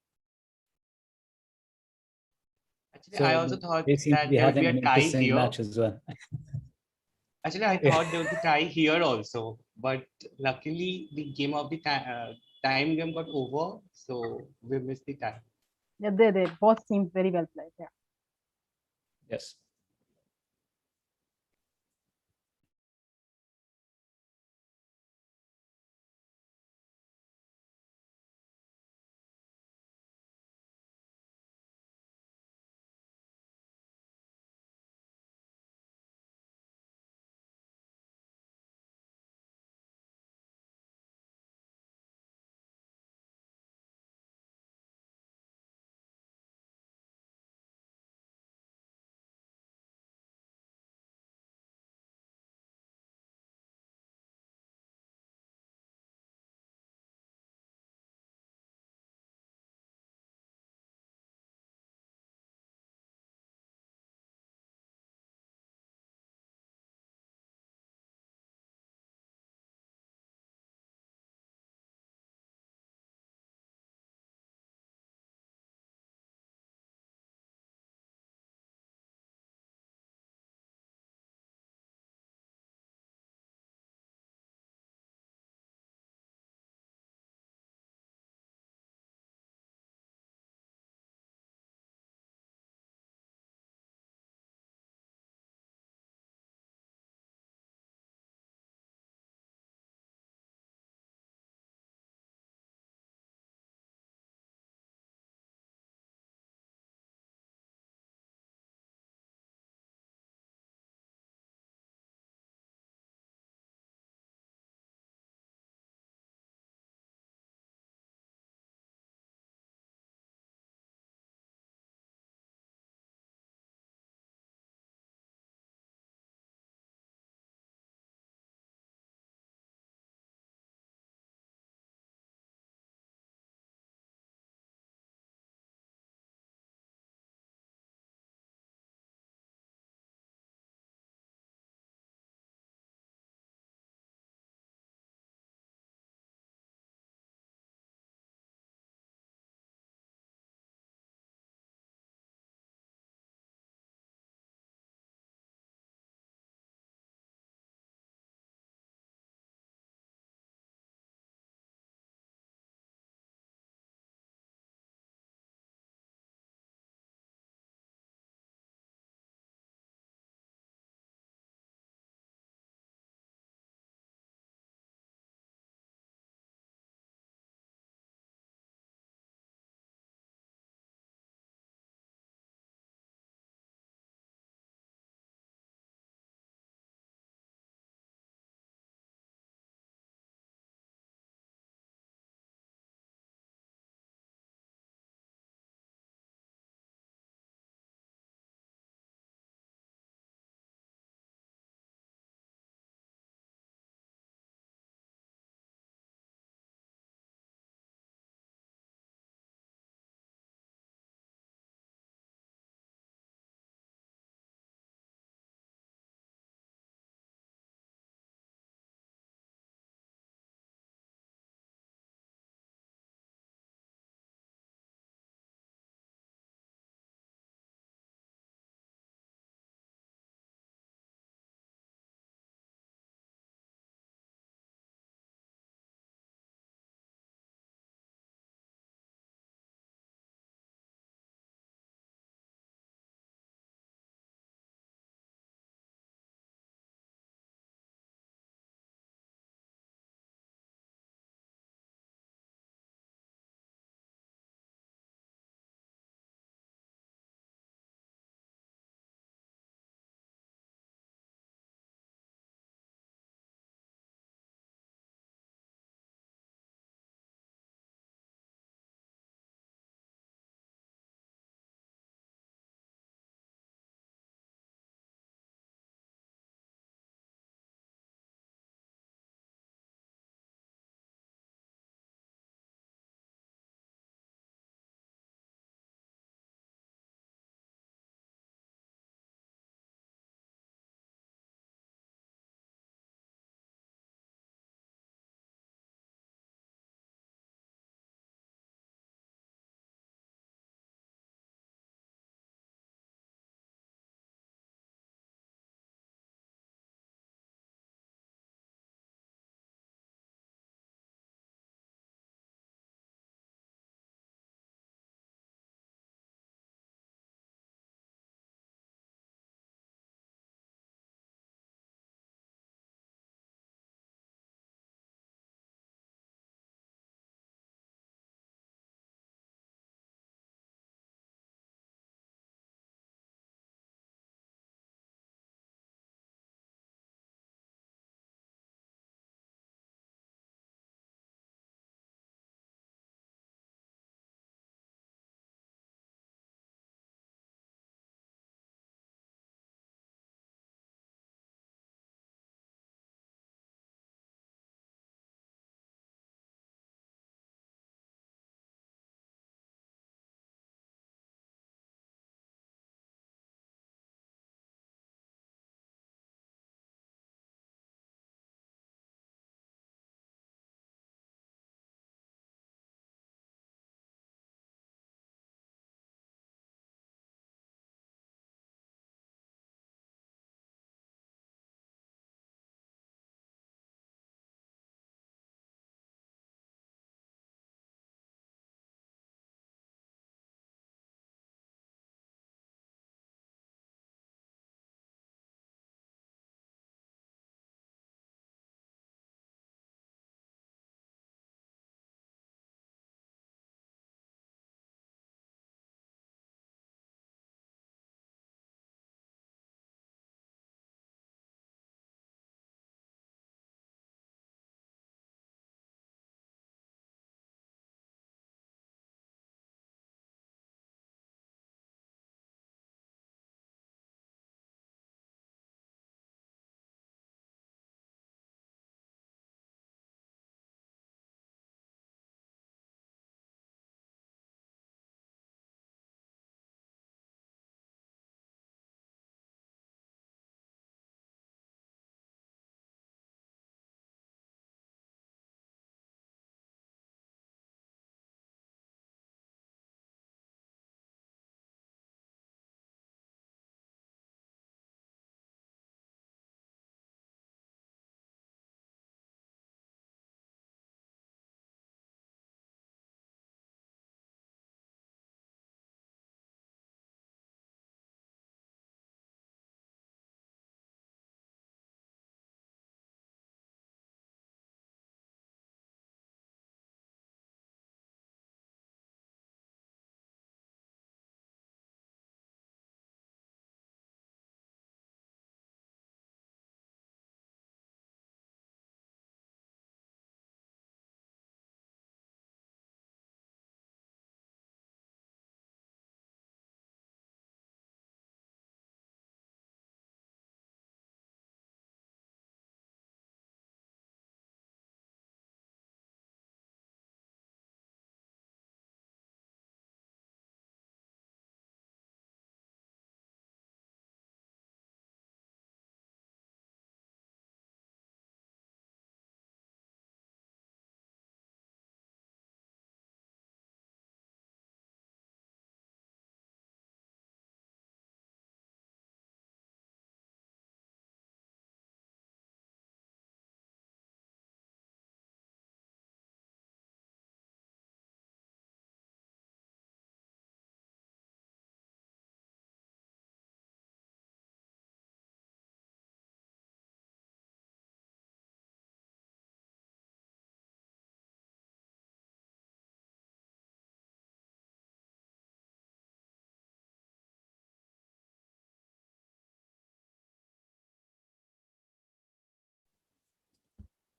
Actually, I also thought they seem that to be there would be having a an tie interesting here. match as well. Actually, I thought there would be tie here also, but luckily the game of the time game got over, so we missed the time. Yeah, they both seem very well played. Yeah. Yes.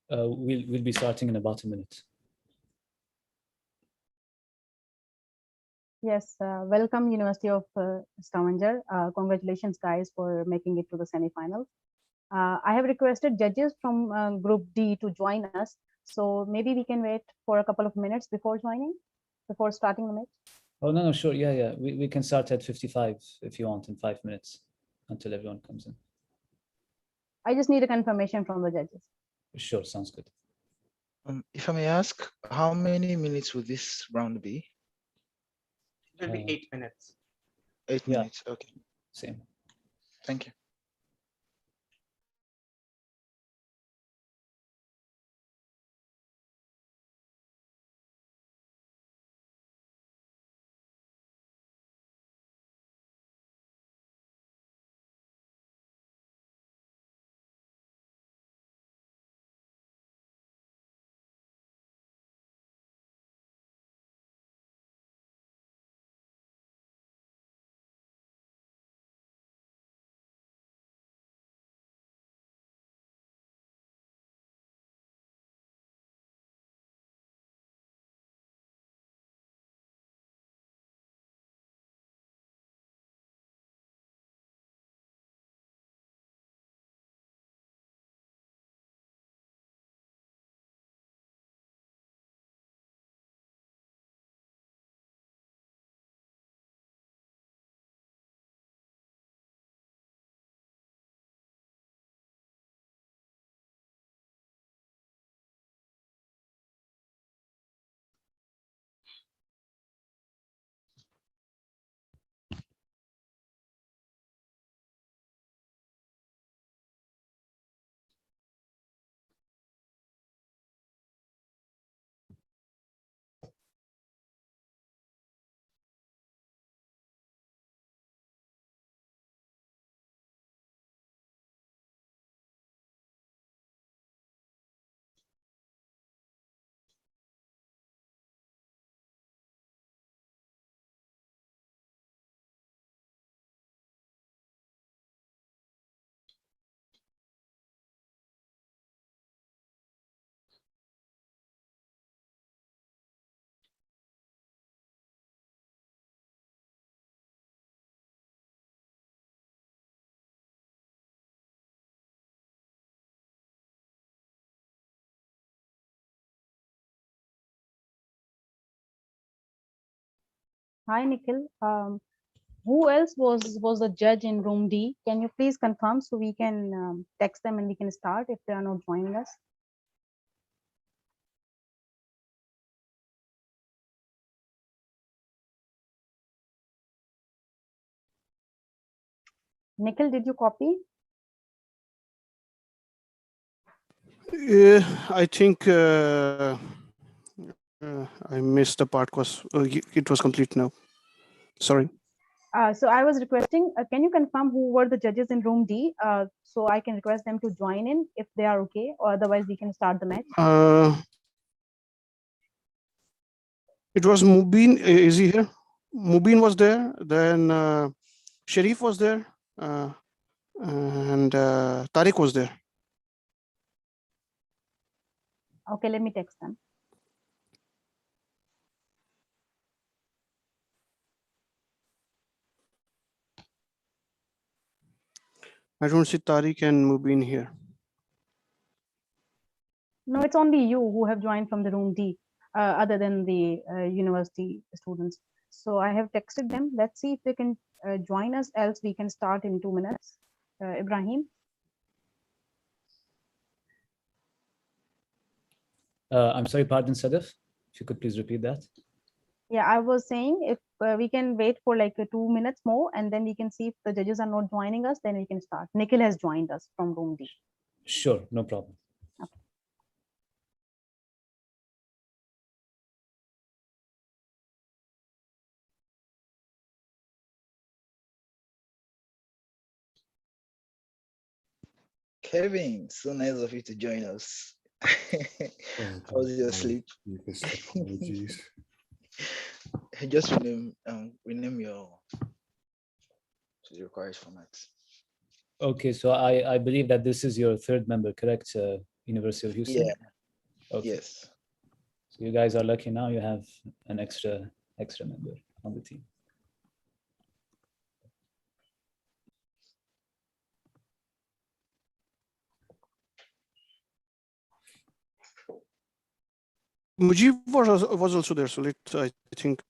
We'll be starting in about a minute. Yes, welcome University of Stavanger. Congratulations guys for making it to the semifinals. I have requested judges from group D to join us. So maybe we can wait for a couple of minutes before starting the match. Oh, no, sure. Yeah. We can start at 55 if you want in 5 minutes until everyone comes in. I just need a confirmation from the judges. Sure, sounds good. If I may ask, how many minutes will this round be? It will be 8 minutes. 8 minutes, okay. Same. Thank you. Hi Nikhil. Who else was the judge in room D? Can you please confirm so we can text them and we can start if they are not joining us? Nikhil, did you copy? I think I missed the part because it was complete now. Sorry. So I was requesting, can you confirm who were the judges in room D? So I can request them to join in if they are okay, or otherwise we can start the match. It was Mubin. Is he here? Mubin was there. Then Sharif was there. And Tariq was there. Okay, let me text them. I don't see Tariq and Mubin here. No, it's only you who have joined from the room D, other than the university students. So I have texted them. Let's see if they can join us, else we can start in 2 minutes. Ibrahim? I'm sorry, pardon, Sadaf. If you could please repeat that. Yeah, I was saying if we can wait for like 2 minutes more and then we can see if the judges are not joining us, then we can start. Nikhil has joined us from room D. Sure, no problem. Okay. Kevin, so nice of you to join us. How's your sleep? Apologies. Just rename your to the required format. Okay, so I believe that this is your third member, correct, University of Houston? Yeah. Okay. Yes. So you guys are lucky now. You have an extra member on the team. Mujib was also there, so I think.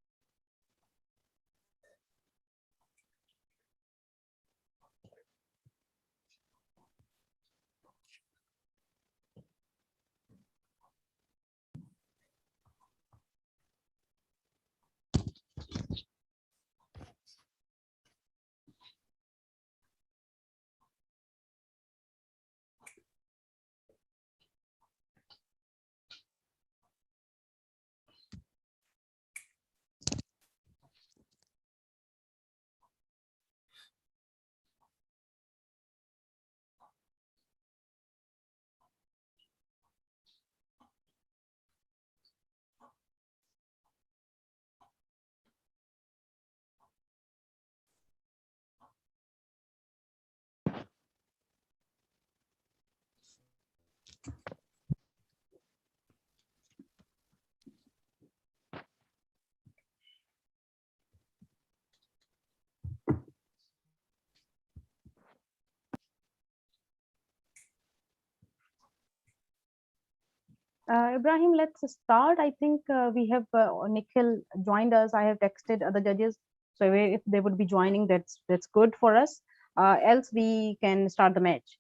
Ibrahim, let's start. I think we have Nikhil joined us. I have texted other judges, so if they would be joining, that's good for us. Else we can start the match.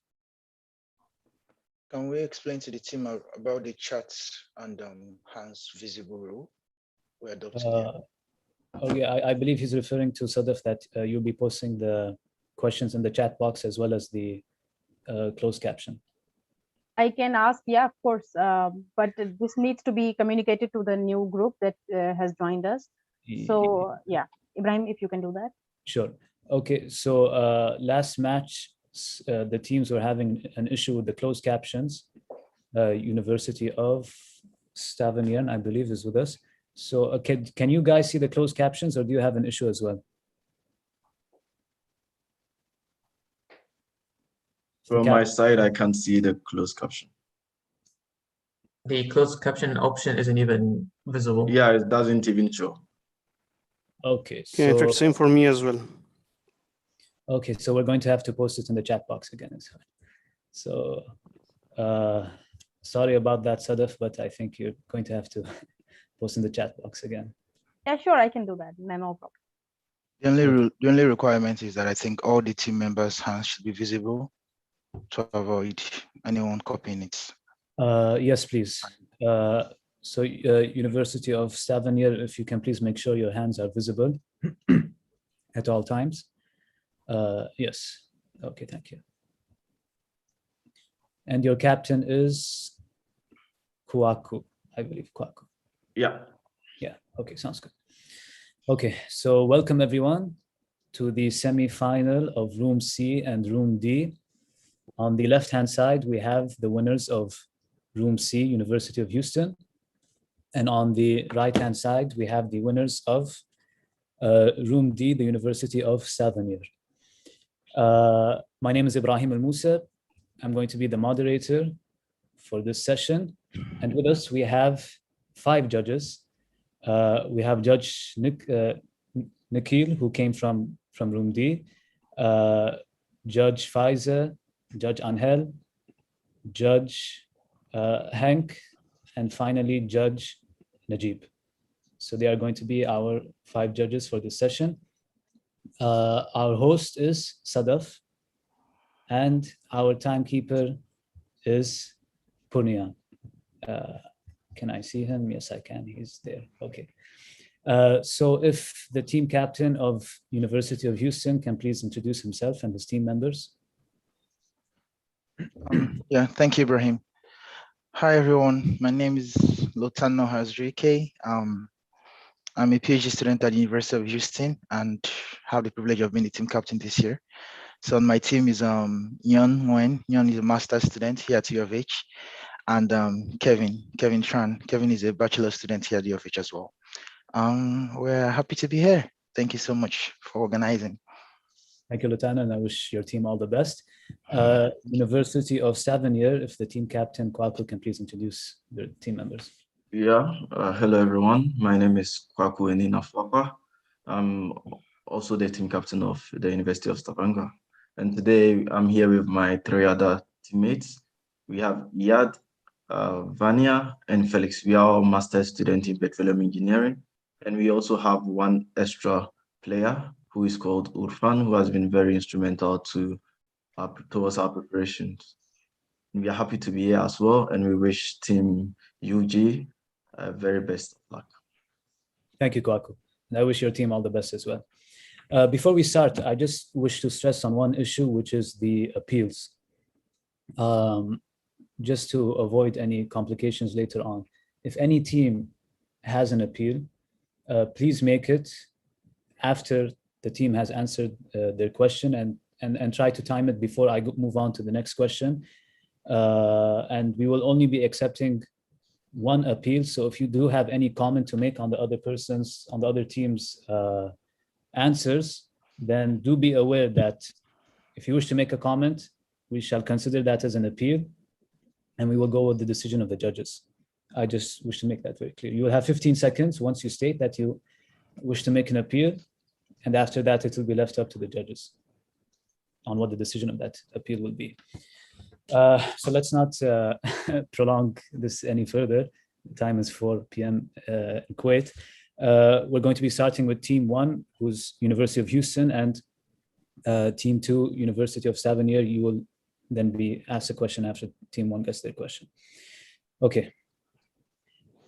Can we explain to the team about the chats and hands visible rule we're adopting here? Oh yeah, I believe he's referring to Sadaf that you'll be posting the questions in the chat box as well as the closed caption. I can ask, yeah, of course, but this needs to be communicated to the new group that has joined us. So yeah, Ibrahim, if you can do that. Sure. Okay, so last match, the teams were having an issue with the closed captions. University of Stavanger, I believe, is with us. So can you guys see the closed captions, or do you have an issue as well? From my side, I can't see the closed caption. The closed caption option isn't even visible. Yeah, it doesn't even show. Okay. Yeah, in fact, same for me as well. Okay, so we're going to have to post it in the chat box again. So sorry about that, Sadaf, but I think you're going to have to post in the chat box again. Yeah, sure, I can do that. No problem. The only requirement is that I think all the team members' hands should be visible to avoid anyone copying it. Yes, please. So University of Stavanger, if you can please make sure your hands are visible at all times. Yes. Okay, thank you. And your captain is Kwaku, I believe, Kwaku. Yeah. Yeah, okay, sounds good. Okay, so welcome everyone to the semi-final of Room C and Room D. On the left-hand side, we have the winners of Room C, University of Houston. And on the right-hand side, we have the winners of Room D, the University of Stavanger. My name is Ibrahim Al-Musa. I'm going to be the moderator for this session. And with us, we have 5 judges. We have Judge Nikhil, who came from Room D, Judge Faiza, Judge Angel, Judge Hank, and finally Judge Najib. So they are going to be our 5 judges for this session. Our host is Sadaf, and our timekeeper is Purnia. Can I see him? Yes, I can. He's there. Okay. So if the team captain of University of Houston can please introduce himself and his team members. Yeah, thank you, Ibrahim. Hi, everyone. My name is Lotano Hazrike. I'm a PhD student at the University of Houston and have the privilege of being the team captain this year. So on my team is Yon Nguyen. Yon is a master's student here at U of H. And Kevin Tran. Kevin is a bachelor student here at U of H as well. We're happy to be here. Thank you so much for organizing. Thank you, Lotano, and I wish your team all the best. University of Stavanger, if the team captain Kwaku can please introduce the team members. Yeah, hello everyone. My name is Kwaku Enina Fwapa. I'm also the team captain of the University of Stavanger. And today I'm here with my three other teammates. We have Yad, Vania, and Felix. We are all master's students in petroleum engineering. And we also have one extra player who is called Urfan, who has been very instrumental towards our preparations. We are happy to be here as well, and we wish Team UG very best of luck. Thank you, Kwaku. And I wish your team all the best as well. Before we start, I just wish to stress on one issue, which is the appeals. Just to avoid any complications later on. If any team has an appeal, please make it after the team has answered their question and try to time it before I move on to the next question. And we will only be accepting one appeal. So if you do have any comment to make on the other team's answers, then do be aware that if you wish to make a comment, we shall consider that as an appeal and we will go with the decision of the judges. I just wish to make that very clear. You will have 15 seconds once you state that you wish to make an appeal, and after that it will be left up to the judges on what the decision of that appeal will be. So let's not prolong this any further. The time is 4 p.m. In Kuwait. We're going to be starting with Team 1, who's University of Houston, and Team 2, University of Stavanger. You will then be asked a question after Team 1 gets their question. Okay.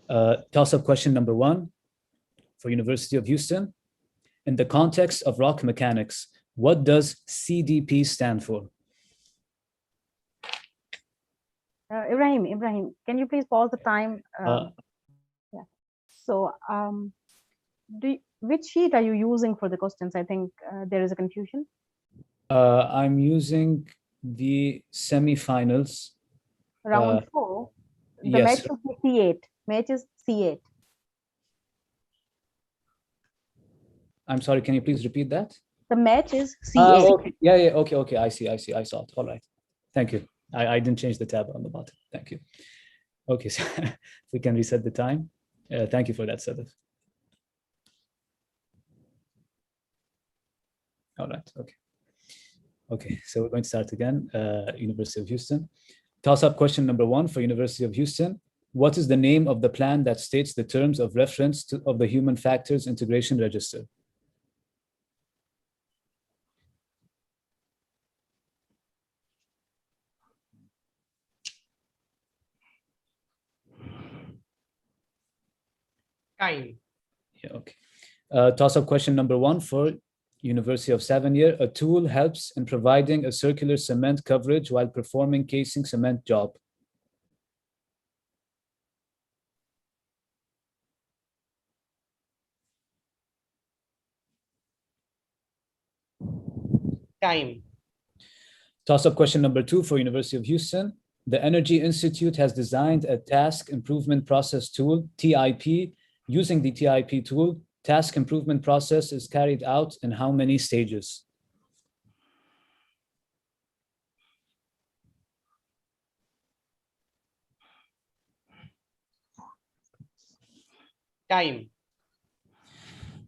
Toss-up question number 1 for University of Houston. In the context of rock mechanics, what does CDP stand for? Ibrahim, can you please pause the time? Yeah. So, which sheet are you using for the questions? I think there is a confusion. I'm using the semifinals. Round 4. The yes. match is C8. Match is C8. I'm sorry, can you please repeat that? The match is C8. Okay. Yeah, okay. I see. I saw it. All right. Thank you. I didn't change the tab on the bottom. Thank you. Okay, so we can reset the time. Thank you for that, Sadaf. All right, okay. Okay, so we're going to start again. University of Houston. Toss-up question number 1 for University of Houston. What is the name of the plan that states the terms of reference of the Human Factors Integration Register? Time. Yeah, okay. Toss-up question number 1 for University of Stavanger. A tool helps in providing a circular cement coverage while performing casing cement job. Time. Toss-up question number 2 for University of Houston. The Energy Institute has designed a task improvement process tool, TIP. Using the TIP tool, task improvement process is carried out in how many stages? Time.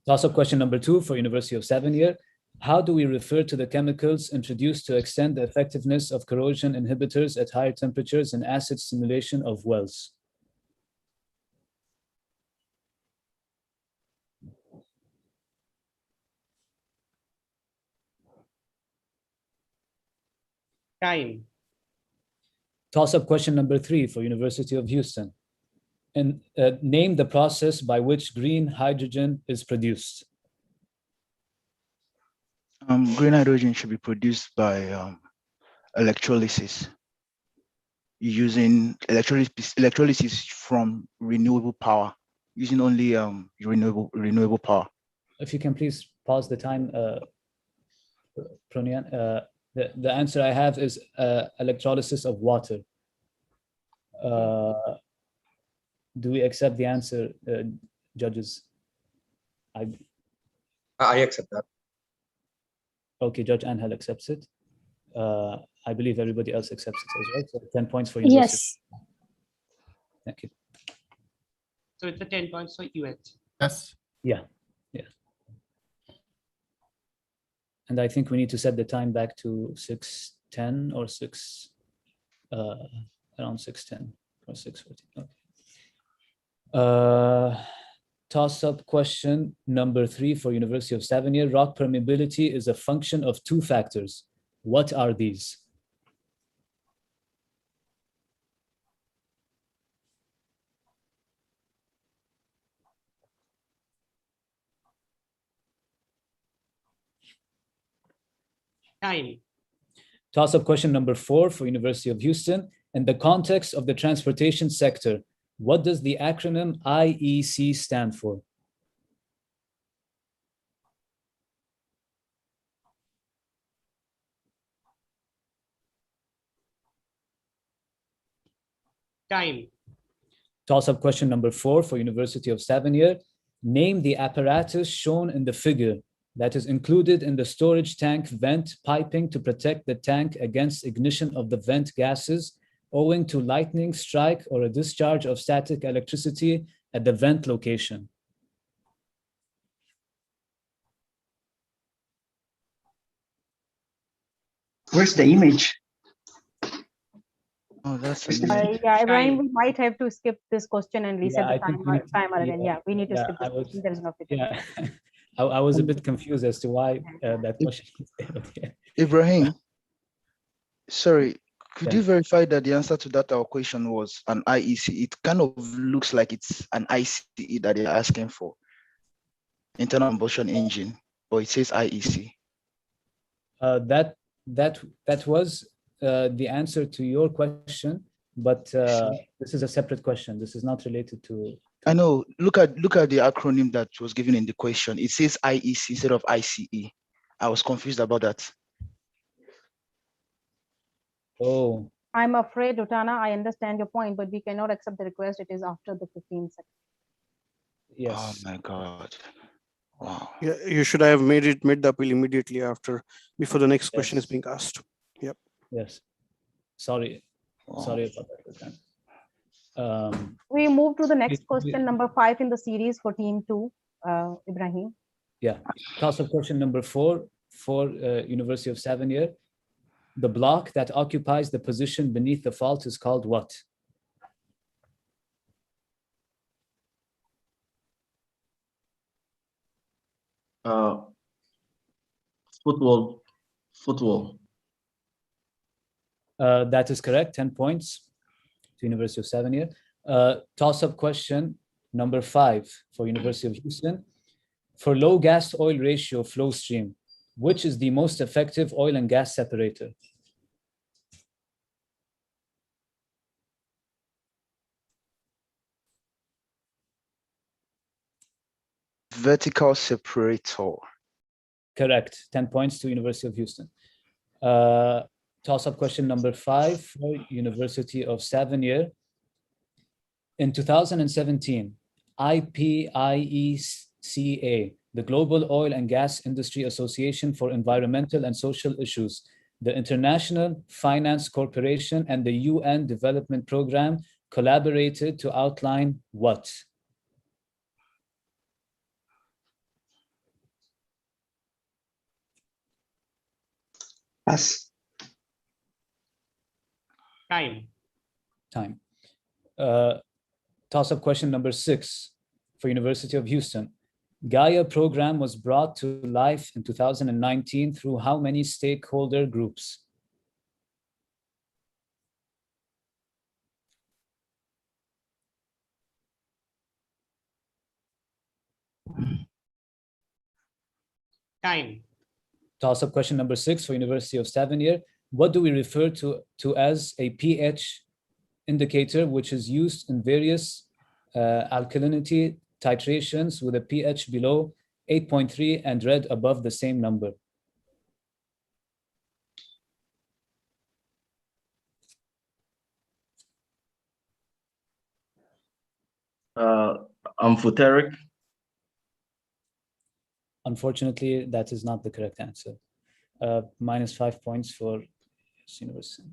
Toss-up question number 2 for University of Stavanger. How do we refer to the chemicals introduced to extend the effectiveness of corrosion inhibitors at higher temperatures in acid simulation of wells? Time. Toss-up question number 3 for University of Houston. And name the process by which green hydrogen is produced. Green hydrogen should be produced by electrolysis, using electrolysis from renewable power, using only renewable power. If you can please pause the time, Pronian. The answer I have is electrolysis of water. Do we accept the answer, judges? I accept that. Okay, Judge Angel accepts it. I believe everybody else accepts it as well. So 10 points for University. Yes. Thank you. So it's a 10 points for UH. Yes. Yeah. Yeah. And I think we need to set the time back to 6:10 or around 6:10 or 6:40. Okay. Toss-up question number 3 for University of Stavanger. Rock permeability is a function of 2 factors. What are these? Time. Toss-up question number 4 for University of Houston. In the context of the transportation sector, what does the acronym IEC stand for? Time. Toss-up question number 4 for University of Stavanger. Name the apparatus shown in the figure that is included in the storage tank vent piping to protect the tank against ignition of the vent gases owing to lightning strike or a discharge of static electricity at the vent location. Where's the image? Oh, that's yeah, Ibrahim, we might have to skip this question and reset Yeah, the timer again. Yeah, we need to skip this question. There is no figure. Yeah, I was a bit confused as to why that question is there. Ibrahim, sorry, could Yeah. you verify that the answer to that our question was an IEC? It kind of looks like it's an ICE that you're asking for, internal combustion engine, but it says IEC. That was the answer to your question, but this is a separate question. This is not related to. I know. Look at the acronym that was given in the question. It says IEC instead of ICE. I was confused about that. Oh. I'm afraid, Utana, I understand your point, but we cannot accept the request. It is after the 15 seconds. Yes. Oh my God. Wow. Yeah, you should have made the appeal immediately before the next question is being asked. Yep. Yes. Sorry. Wow. Sorry about that. We move to the next question, number 5 in the series for team 2, Ibrahim. Yeah. Toss-up question number 4 for University of Stavanger. The block that occupies the position beneath the fault is called what? Footwall. That is correct. 10 points to University of Stavanger. Toss-up question number 5 for University of Houston. For low gas oil ratio flow stream, which is the most effective oil and gas separator? Vertical separator. Correct. 10 points to University of Houston. Toss-up question number 5 for University of Stavanger. In 2017, IPIECA, the Global Oil and Gas Industry Association for Environmental and Social Issues, the International Finance Corporation, and the UN Development Program collaborated to outline what? Pass. Time. Toss-up question number 6 for University of Houston. Gaia program was brought to life in 2019 through how many stakeholder groups? Time. Toss-up question number 6 for University of Stavanger. What do we refer to as a pH indicator, which is used in various alkalinity titrations with a pH below 8.3 and red above the same number? Amphoteric. Unfortunately, that is not the correct answer. -5 points for Yes, University.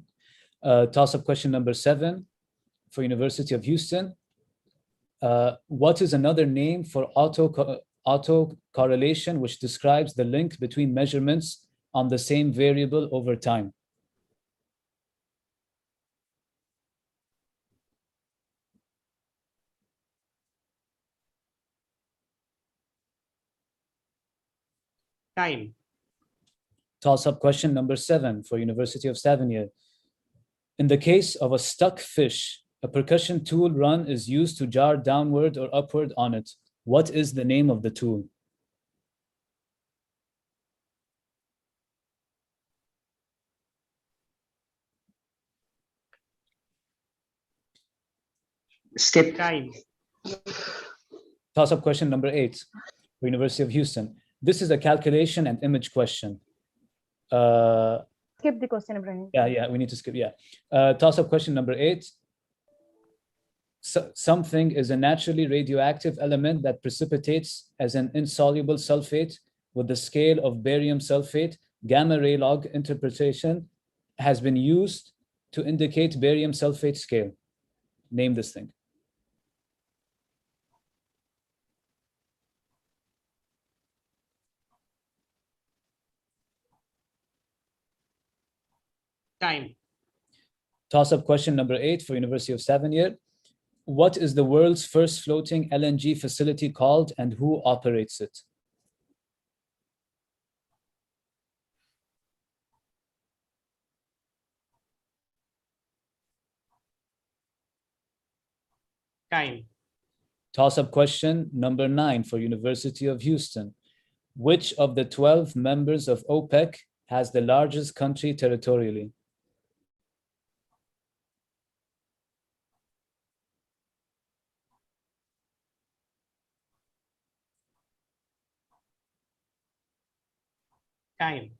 Toss-up question number 7 for University of Houston. What is another name for autocorrelation which describes the link between measurements on the same variable over time? Time. Toss-up question number 7 for University of Stavanger. In the case of a stuck fish, a percussion tool run is used to jar downward or upward on it. What is the name of the tool? Skip. Time. Toss-up question number 8 for University of Houston. This is a calculation and image question. Skip the question, Ibrahim. Yeah, we need to skip, yeah. Toss-up question number 8. Something is a naturally radioactive element that precipitates as an insoluble sulfate with the scale of barium sulfate. Gamma ray log interpretation has been used to indicate barium sulfate scale. Name this thing. Time. Toss-up question number 8 for University of Stavanger. What is the world's first floating LNG facility called and who operates it? Time. Toss-up question number 9 for University of Houston. Which of the 12 members of OPEC has the largest country territorially? Time.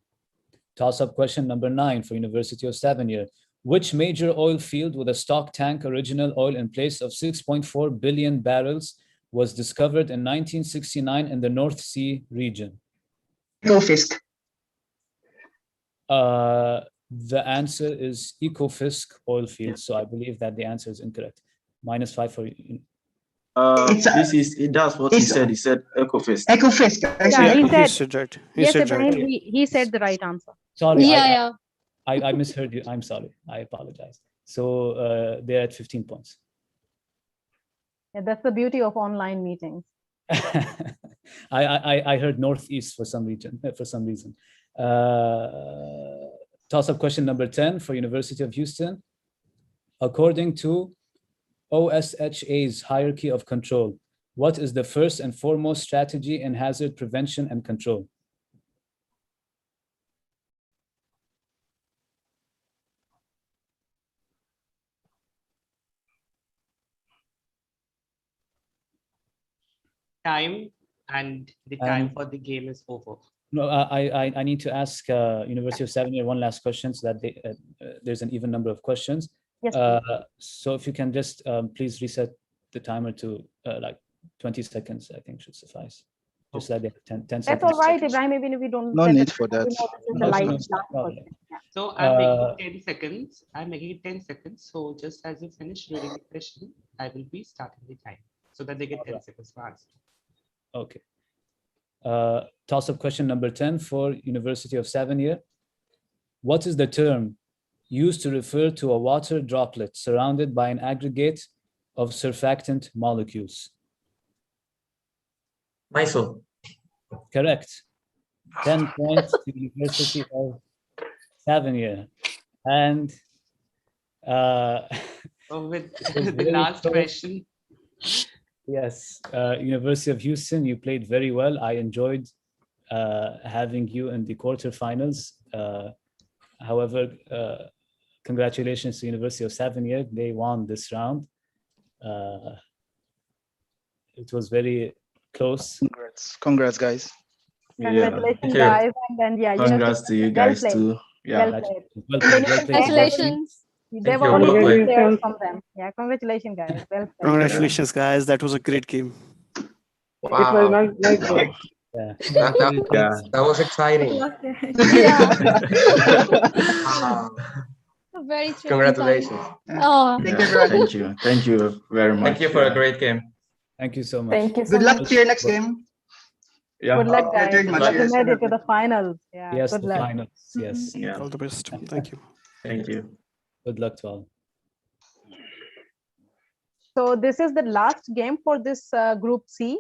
Toss-up question number 9 for University of Stavanger. Which major oil field with a stock tank original oil in place of 6.4 billion barrels was discovered in 1969 in the North Sea region? Ekofisk. The answer is Ekofisk oil field. So I believe that the answer is incorrect. -5 for you. That's what he said. He said Ecofist. Ecofist. Yeah, he said right. yes, said Ibrahim, right. he said the right answer. Sorry, Yeah. I misheard you. I'm sorry. I apologize. So they're at 15 points. Yeah, that's the beauty of online meetings. I heard Northeast for some reason. Toss-up question number 10 for University of Houston. According to OSHA's hierarchy of control, what is the first and foremost strategy in hazard prevention and control? Time, and the time for the game is over. No, I need to ask University of Stavanger one last question so that there's an even number of questions. Yes, so if you can just please reset the timer to like 20 seconds, I think should suffice. Just like 10 seconds. That's all right, Ibrahim, even if we don't. No set need the for timer, that. we know this is the live last question. Yeah. So I'm making 10 seconds. I'm making it 10 seconds. So just as you finish reading the question, I will be starting the time so that they get 10 seconds to answer. Okay. Toss-up question number 10 for University of Stavanger. What is the term used to refer to a water droplet surrounded by an aggregate of surfactant molecules? Mysol. Correct. 10 points to University of Stavanger. And with the last question. Yes, University of Houston, you played very well. I enjoyed having you in the quarterfinals. However, congratulations to University of Stavanger. They won this round. It was very close. Congrats, guys. Congratulations, guys. And then, yeah, congrats to you guys too. Yeah. Well played. Congratulations. There were only good players from them. Yeah, congratulations, guys. Well played. Congratulations, guys. That was a great game. Wow. It was nice game. Yeah. That was exciting. Yeah. Wow. Very tricky Congratulations. time. Oh, Thank you, everyone. Thank you very much. Thank you for a great game. Thank you so much. Thank you so Good luck much. to your next game. Yeah. Good luck, guys. Doing much, Glad you yes, made it to definitely. the finals. Yeah, Yes, good the luck. finals. Yes. Yeah. All the best. Thank you. Thank you. Good luck to all. So this is the last game for this Group C.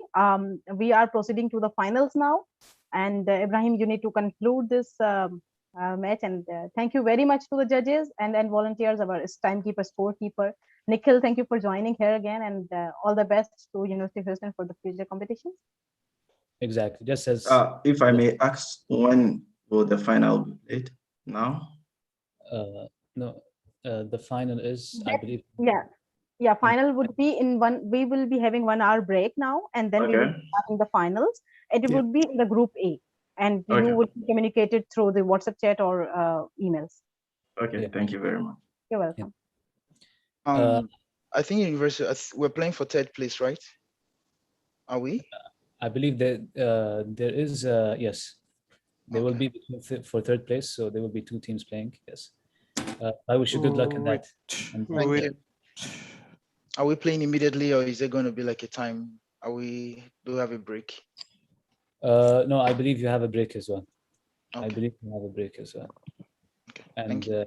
We are proceeding to the finals now. And Ibrahim, you need to conclude this match. And thank you very much to the judges and volunteers, our timekeeper, scorekeeper. Nikhil, thank you for joining here again. And all the best to University of Houston for the future competitions. Exactly. Just as if I may ask, when will the final be played? Now? No, the final is, I believe. Yeah, final would be in we will be having 1 hour break now, and then we will be starting the finals. It would be in the Group A, and you would be communicated through the WhatsApp chat or emails. Okay, thank you very much. You're welcome. I think University, we're playing for third place, right? Are we? I believe that there is, yes, there will be for third place, so there will be 2 teams playing. Yes, I wish you good luck in that. Thank you. Are we playing immediately, or is there going to be like a time? Do we have a break? No, I believe you have a break as well. Okay. I believe you have a break as well. Okay. And Thank you.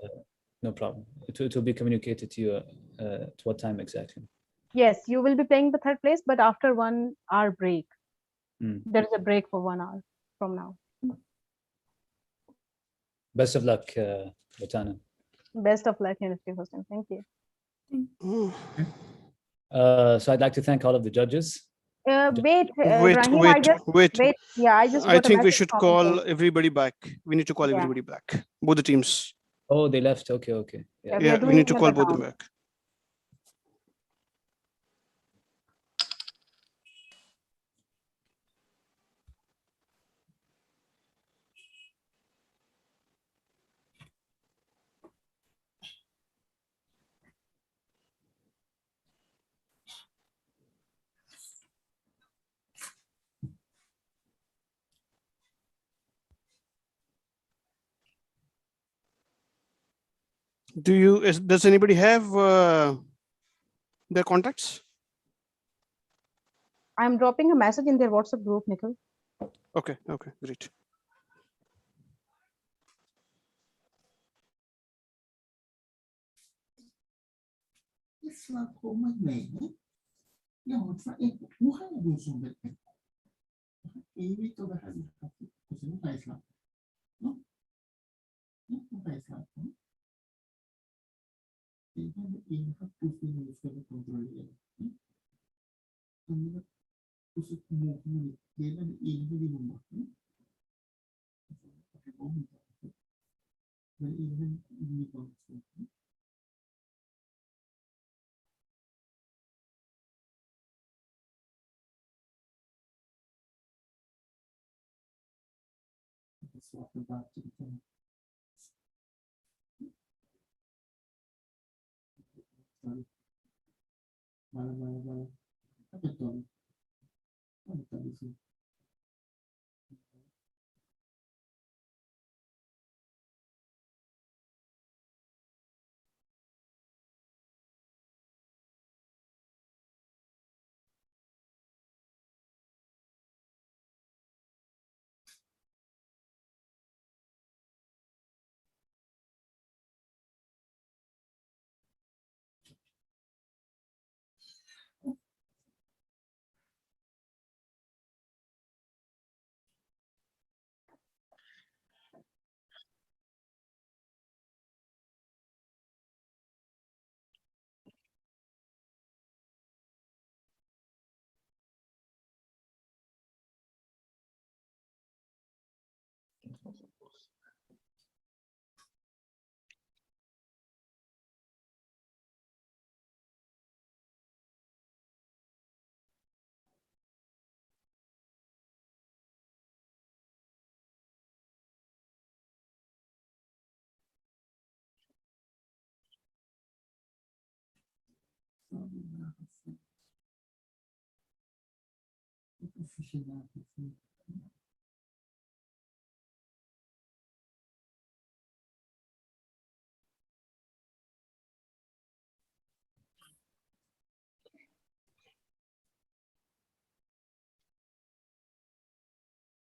no problem. It will be communicated to you at what time exactly. Yes, you will be playing the third place, but after 1 hour break. There is a break for 1 hour from now. Best of luck, Botana. Best of luck, University of Houston. Thank you. So I'd like to thank all of the judges. Wait, Wait. Yeah, I just. I got a think we message should from call them. everybody back. We need to call everybody back. Both the teams. Oh, they left. Okay. Yeah, we need to call both of them back. Does anybody have their contacts? I'm dropping a message in their WhatsApp group, Nikhil. Okay, great.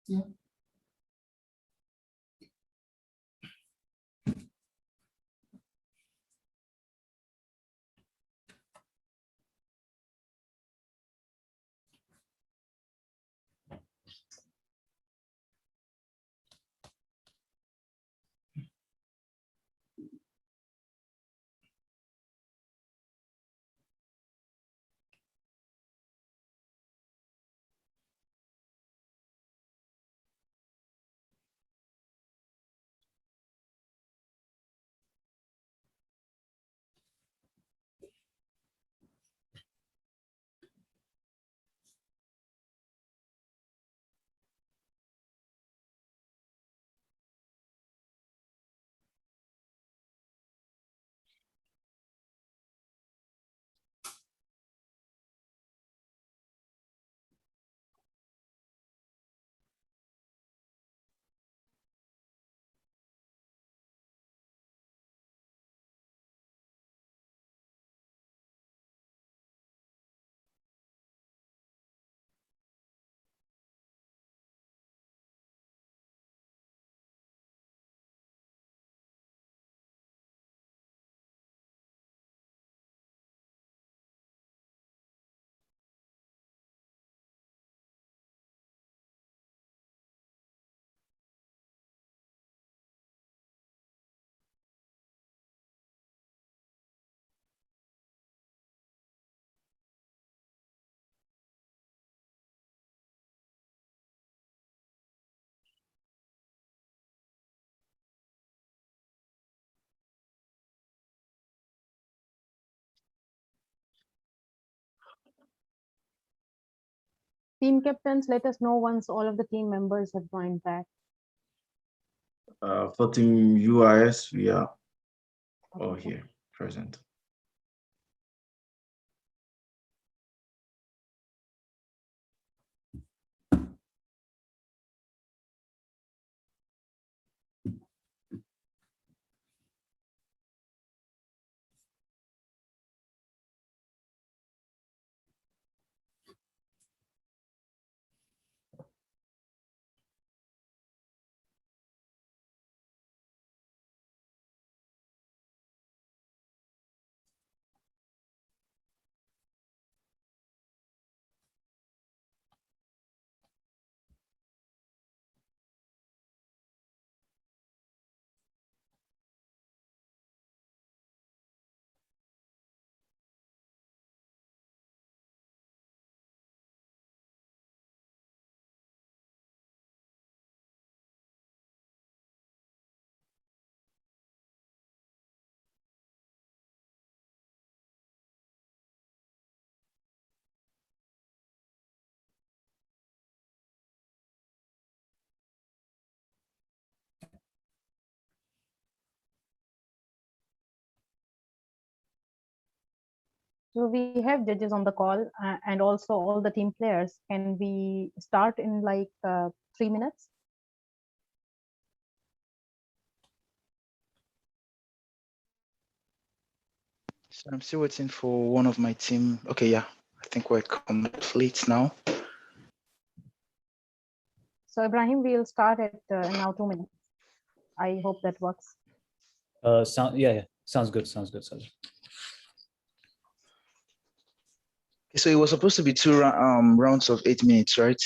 Yeah. Team captains, let us know once all of the team members have joined back. For team UIS, we are all here present. So we have judges on the call and also all the team players. Can we start in like 3 minutes? So I'm still waiting for one of my team. Okay, yeah, I think we're complete now. So Ibrahim, we'll start at now 2 minutes. I hope that works. Yeah, sounds good. Sounds good. So it was supposed to be two rounds of 8 minutes, right?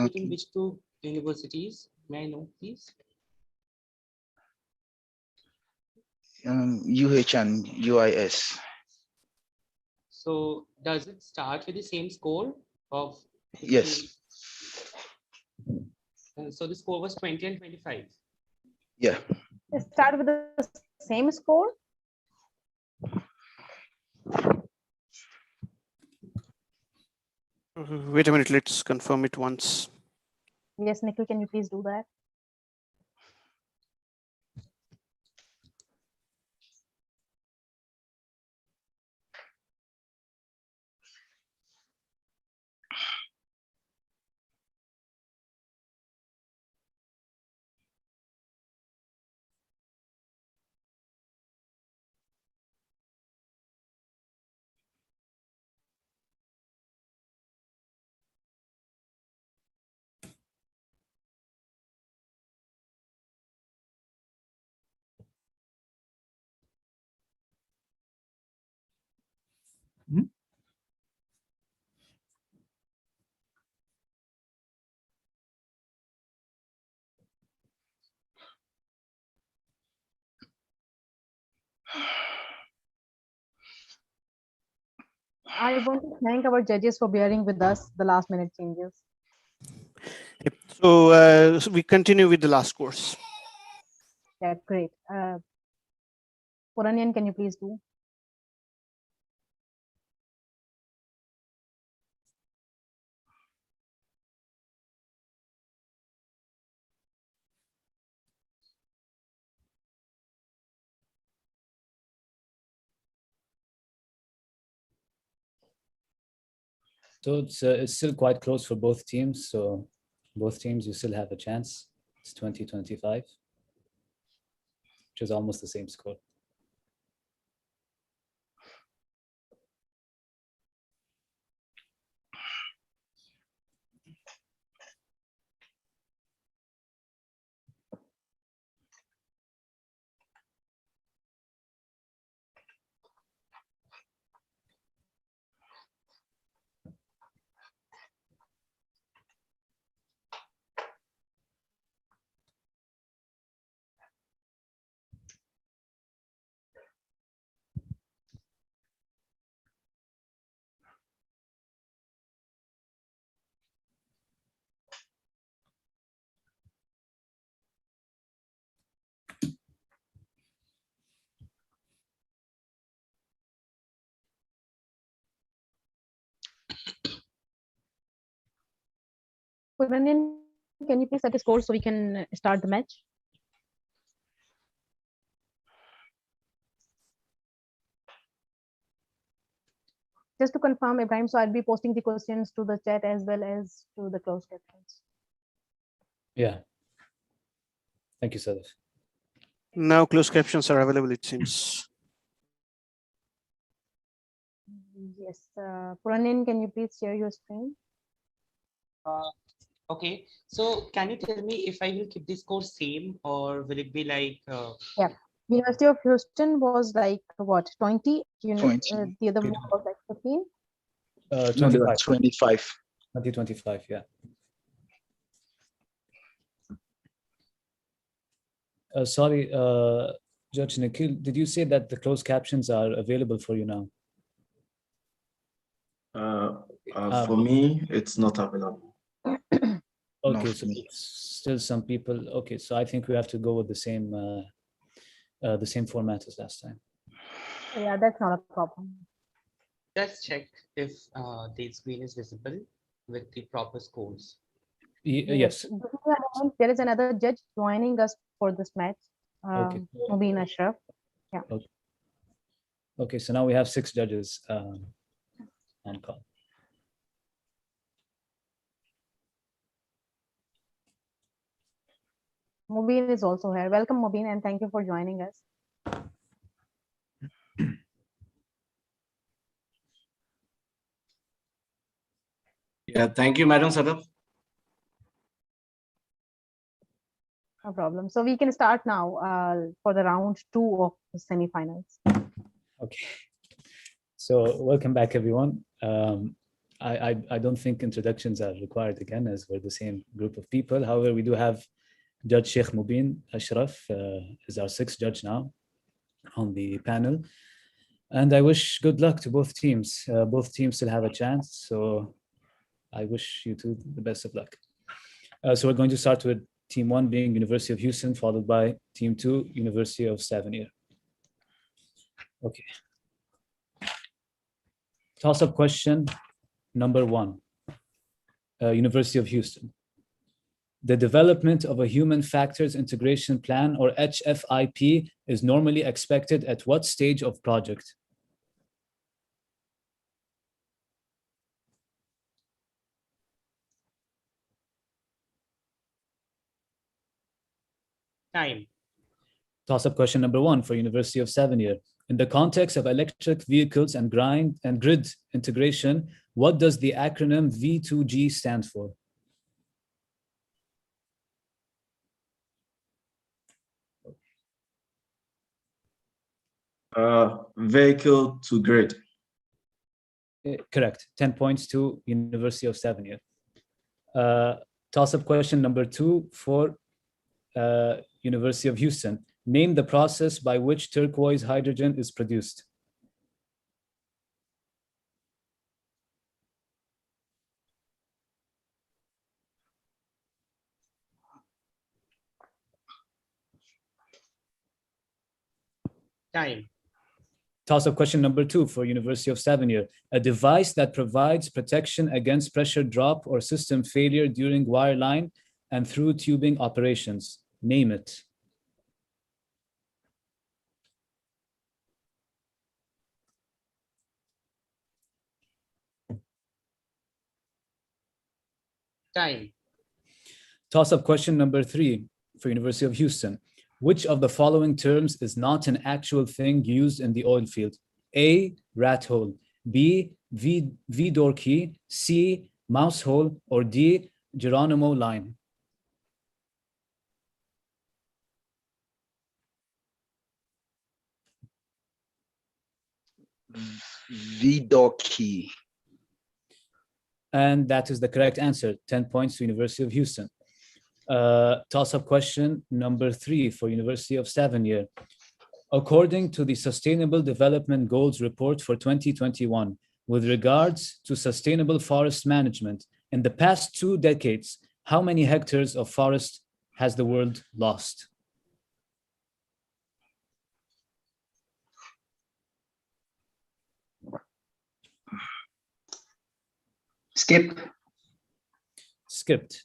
Within which two universities? May I know, please? UH and UIS. So does it start with the same score of? Yes. So the score was 20 and 25. Yeah. It start with the same score? Wait a minute, let's confirm it once. Yes, Nikhil, can you please do that? I want to thank our judges for bearing with us the last minute changes. So we continue with the last course. Yeah, great. Puranian, can you please do? So it's still quite close for both teams. So both teams, you still have a chance. It's 20-25, which is almost the same score. Puranian, can you please set a score so we can start the match? Just to confirm, Ibrahim, so I'll be posting the questions to the chat as well as to the closed captions. Yeah. Thank you, Sadaf. Now closed captions are available, it seems. Yes. Puranian, can you please share your screen? Okay. So can you tell me if I will keep this score same or will it be like? Yeah. University of Houston was like what, 20? 20. The other one was like 15? No, they were 25. 25. 20-25, yeah. Sorry, Judge Nikhil, did you say that the closed captions are available for you now? For me, it's not available. Okay, so still some people. Okay, so I think we have to go with the same format as last time. Yeah, that's not a problem. Just check if the screen is visible with the proper scores. Yes. Give me a moment. There is another judge joining us for this match. Okay. Mubin Ashraf. Yeah. Okay. Okay, so now we have 6 judges on call. Mubin is also here. Welcome, Mubin, and thank you for joining us. Yeah, thank you, Madam Sadaf. No problem. So we can start now for the round 2 of the semifinals. Okay. So welcome back, everyone. I don't think introductions are required again, as we're the same group of people. However, we do have Judge Sheikh Mubin Ashraf is our 6th judge now on the panel. And I wish good luck to both teams. Both teams still have a chance, so I wish you two the best of luck. So we're going to start with Team 1 being University of Houston, followed by Team 2, University of Stavanger. Okay. Toss-up question number 1, University of Houston. The development of a Human Factors Integration Plan, or HFIP, is normally expected at what stage of project? Time. Toss-up question number 1 for University of Stavanger. In the context of electric vehicles and grid integration, what does the acronym V2G stand for? Vehicle to grid. Correct. 10 points to University of Stavanger. Toss-up question number 2 for University of Houston. Name the process by which turquoise hydrogen is produced. Time. Toss-up question number 2 for University of Stavanger. A device that provides protection against pressure drop or system failure during wireline and through tubing operations. Name it. Time. Toss-up question number 3 for University of Houston. Which of the following terms is not an actual thing used in the oil field? A, rat hole, B, V-door key, C, mouse hole, or D, Geronimo line? V-door key. And that is the correct answer. 10 points to University of Houston. Toss-up question number 3 for University of Stavanger. According to the Sustainable Development Goals report for 2021, with regards to sustainable forest management, in the past 2 decades, how many hectares of forest has the world lost? Skip. Skipped.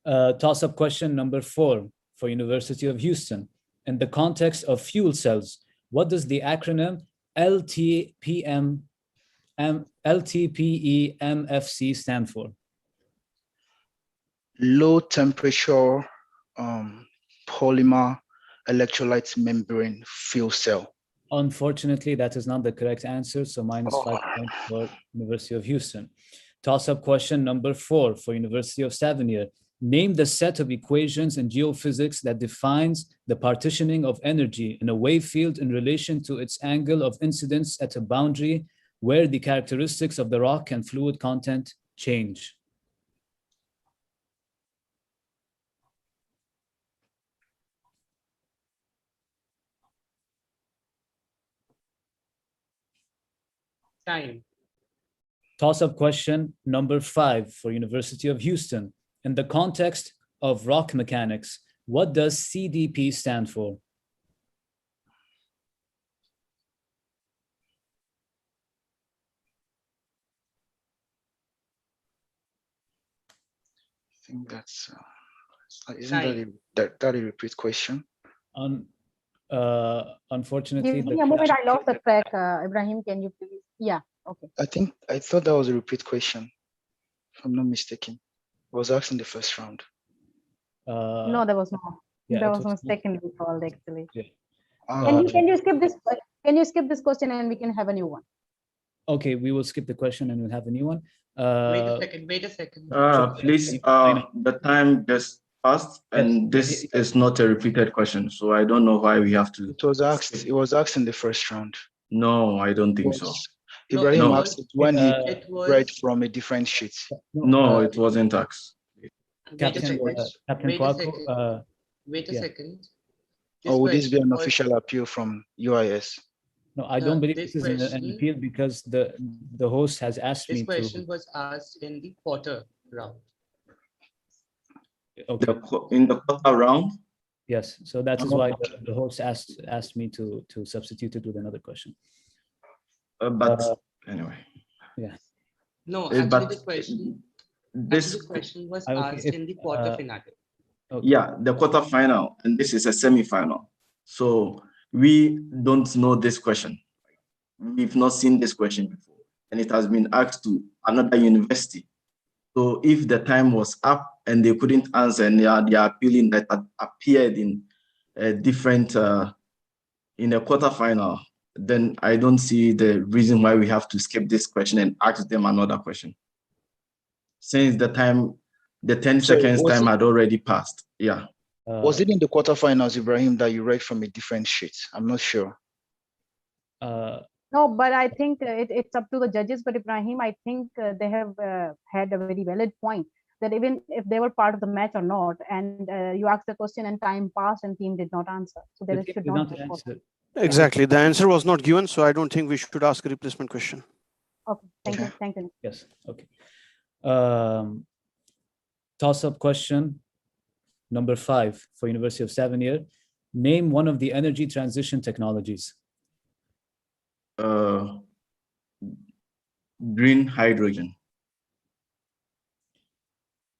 Toss-up question number 4 for University of Houston. In the context of fuel cells, what does the acronym LTPEMFC stand for? Low temperature polymer electrolyte membrane fuel cell. Unfortunately, that is not the correct answer, so minus 5 points for University of Houston. Toss-up question number 4 for University of Stavanger. Name the set of equations in geophysics that defines the partitioning of energy in a wave field in relation to its angle of incidence at a boundary where the characteristics of the rock and fluid content change. Time. Toss-up question number 5 for University of Houston. In the context of rock mechanics, what does CDP stand for? I think that's isn't that a repeat question? Unfortunately, Give me a moment. I lost the track. Ibrahim, can you please? Yeah. Okay. I thought that was a repeat question, if I'm not mistaken. It was asked in the first round. No, there was no. Yeah, there was no second called actually. Yeah. Can you skip this? Can you skip this question and we can have a new one? Okay, we will skip the question and we'll have a new one. Wait a second. Wait a second. Please, the time just passed, and this is not a repeated question, so I don't know why we have to. It was asked. It was asked in the first round. No, I don't think so. Ibrahim asked it when he read from a different sheet. No, it wasn't asked. Captain Kwaku, Wait a second. Or would this be an official appeal from UIS? No, I don't believe this is an appeal because the host has asked me to. This question was asked in the quarter round. Okay. In the quarter round? Yes, so that is why the host asked me to substitute it with another question. But anyway. Yeah. No, actually the question was asked in the quarter finale. Okay. Yeah, the quarterfinal, and this is a semi-final. So we don't know this question. We've not seen this question before, and it has been asked to another university. So if the time was up and they couldn't answer, and they are appealing that appeared in a different in a quarterfinal, then I don't see the reason why we have to skip this question and ask them another question. Since the 10 seconds time had already passed. Yeah. Was it in the quarterfinals, Ibrahim, that you read from a different sheet? I'm not sure. No, but I think it's up to the judges. But Ibrahim, I think they have had a very valid point that even if they were part of the match or not, and you asked the question and time passed and team did not answer, so there should not be. Exactly. The answer was not given, so I don't think we should ask a replacement question. Okay, thank you. Thank you. Yes, okay. Toss-up question number 5 for University of Stavanger. Name one of the energy transition technologies. Green hydrogen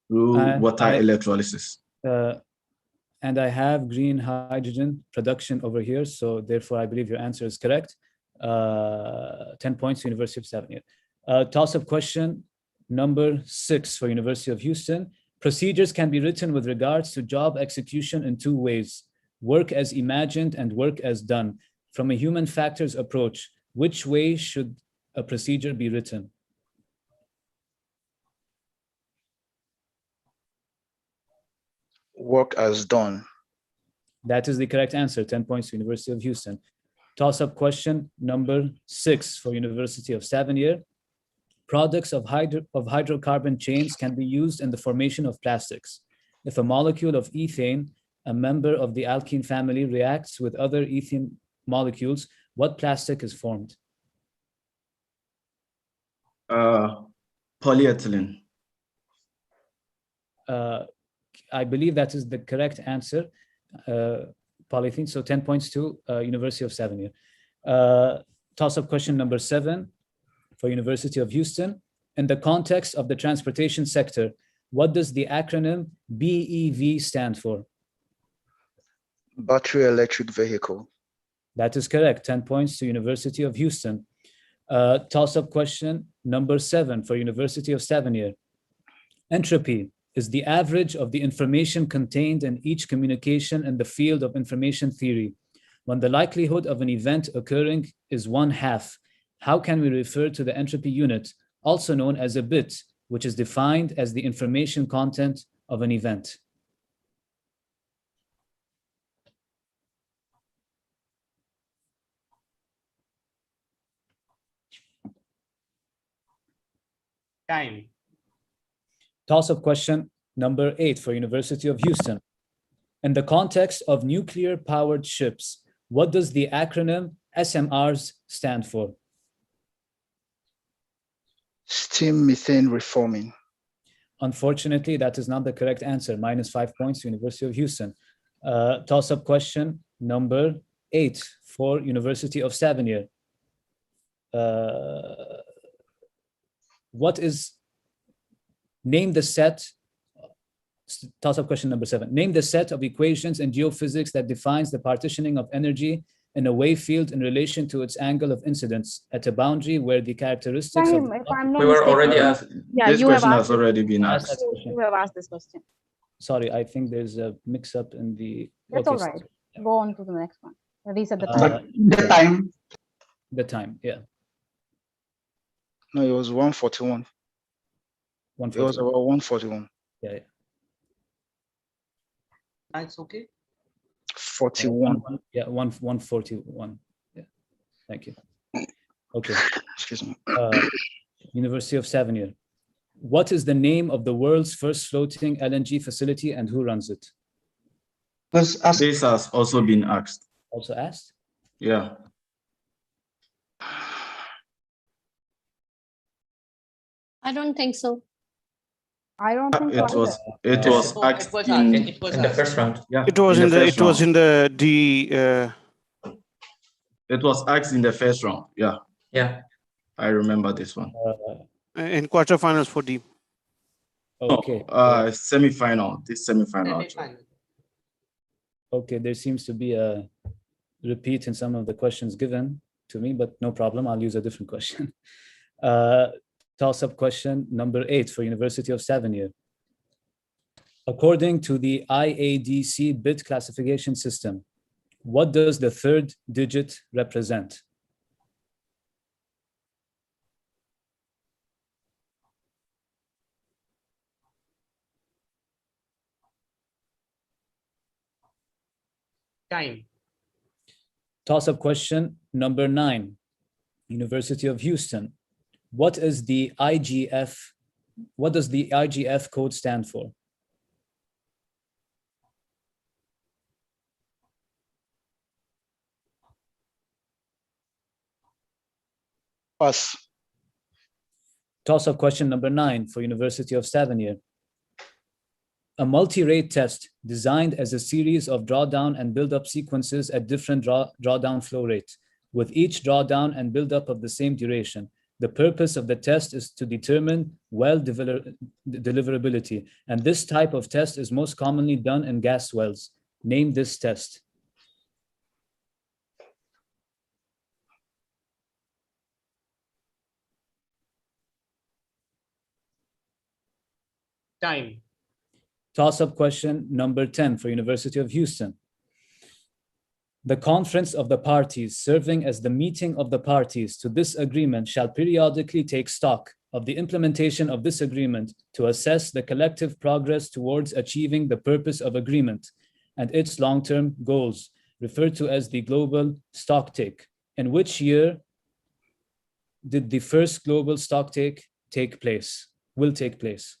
through water electrolysis. And I have green hydrogen production over here, so therefore I believe your answer is correct. 10 points to University of Stavanger. Toss-up question number 6 for University of Houston. Procedures can be written with regards to job execution in 2 ways: work as imagined and work as done. From a human factors approach, which way should a procedure be written? Work as done. That is the correct answer. 10 points to University of Houston. Toss-up question number 6 for University of Stavanger. Products of hydrocarbon chains can be used in the formation of plastics. If a molecule of ethane, a member of the alkene family, reacts with other ethene molecules, what plastic is formed? Polyethylene. I believe that is the correct answer. Polyethylene. So 10 points to University of Stavanger. Toss-up question number 7 for University of Houston. In the context of the transportation sector, what does the acronym BEV stand for? Battery electric vehicle. That is correct. 10 points to University of Houston. Toss-up question number 7 for University of Stavanger. Entropy is the average of the information contained in each communication in the field of information theory. When the likelihood of an event occurring is 1/2, how can we refer to the entropy unit, also known as a bit, which is defined as the information content of an event? Time. Toss-up question number 8 for University of Houston. In the context of nuclear-powered ships, what does the acronym SMRs stand for? Steam methane reforming. Unfortunately, that is not the correct answer. -5 points to University of Houston. Toss-up question number 8 for University of Stavanger. Name the set. Toss-up question number 7. Name the set of equations in geophysics that defines the partitioning of energy in a wave field in relation to its angle of incidence at a boundary where the characteristics of... We were already asked. Yeah, this you question have has already been asked. You have asked this question. Sorry, I think there's a mix-up in the... That's okay, all right. Go on to the next one. Reset the time. But the time. The time, yeah. No, it was 141. It was about 141. Yeah, yeah. That's okay. 41. Yeah, 141. Yeah, thank you. Okay. Excuse me. University of Stavanger. What is the name of the world's first floating LNG facility and who runs it? This has also been asked. Also asked? Yeah. I don't think so. I don't think It was asked in the first round. Yeah, It was in the it was in the It was asked in the first round. Yeah. Yeah. I remember this one. in quarterfinals for D. Okay. Semi-final. This semi-final. Okay, there seems to be a repeat in some of the questions given to me, but no problem. I'll use a different question. Toss-up question number 8 for University of Stavanger. According to the IADC bit classification system, what does the 3rd digit represent? Time. Toss-up question number 9 University of Houston. What is the IGF? What does the IGF code stand for? Pass. Toss-up question number 9 for University of Stavanger. A multi-rate test designed as a series of drawdown and build-up sequences at different drawdown flow rates, with each drawdown and build-up of the same duration. The purpose of the test is to determine well deliverability, and this type of test is most commonly done in gas wells. Name this test. Time. Toss-up question number 10 for University of Houston. The conference of the parties serving as the meeting of the parties to this agreement shall periodically take stock of the implementation of this agreement to assess the collective progress towards achieving the purpose of agreement and its long-term goals, referred to as the global stocktake. In which year did the first global stocktake will take place?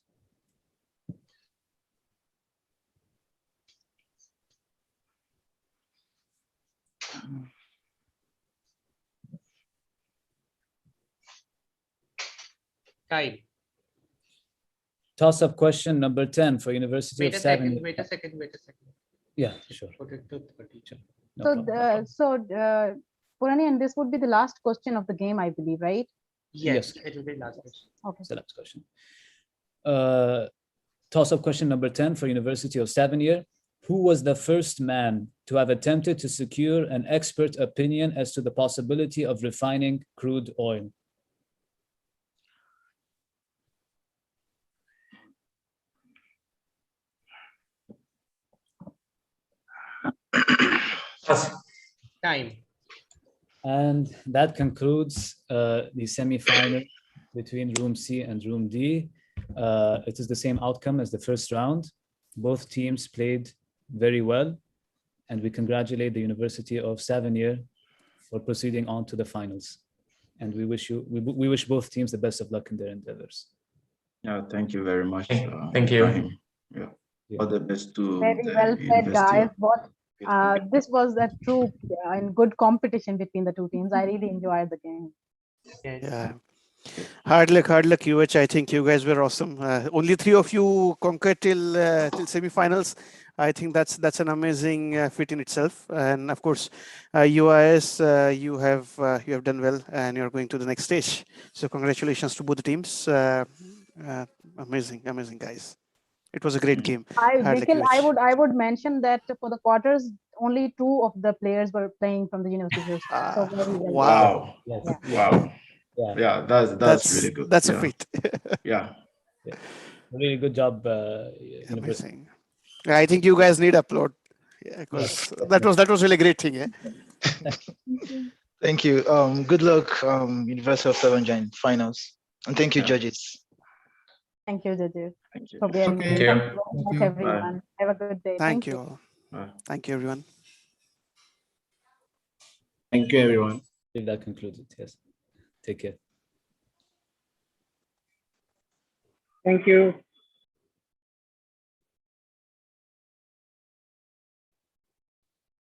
Time. Toss-up question number 10 for University Wait of a second. Stavanger. Wait a second. Yeah, sure. Purani, and this would be the last question of the game, I believe, right? Yes, it will be last question. Okay. It's the last question. Toss-up question number 10 for University of Stavanger. Who was the first man to have attempted to secure an expert opinion as to the possibility of refining crude oil? Time. And that concludes the semi-final between Room C and Room D. It is the same outcome as the first round. Both teams played very well, and we congratulate the University of Stavanger for proceeding on to the finals. And we wish both teams the best of luck in their endeavors. Yeah, thank you very much. Thank you. Ibrahim. Yeah. All the best to Very the well said, University guys. of- This was a true and good competition between the two teams. I really enjoyed the game. Yeah. Hard luck, UH. I think you guys were awesome. Only 3 of you conquered till semifinals. I think that's an amazing feat in itself. And of course, UIS, you have done well, and you're going to the next stage. So congratulations to both the teams. Amazing, guys. It was a great game. Nikhil, I would mention that for the quarters, only 2 of the players were playing from the University of Houston. So very well. Wow. Yeah. Wow. Yeah, that's really good. That's a Yeah. feat. Yeah. Really good job. Amazing. I think you guys need applaud. Yeah, because that was really great thing. Yeah. Thank you. Good luck, University of Stavanger in finals. And thank you, judges. Thank you, Jaju. Thank you. For being Thank here. you. Thank you very much, everyone. Have a good day. Thank you all. Bye. Thank you, everyone. Thank you, everyone. If that concludes it, yes. Take care. Thank you.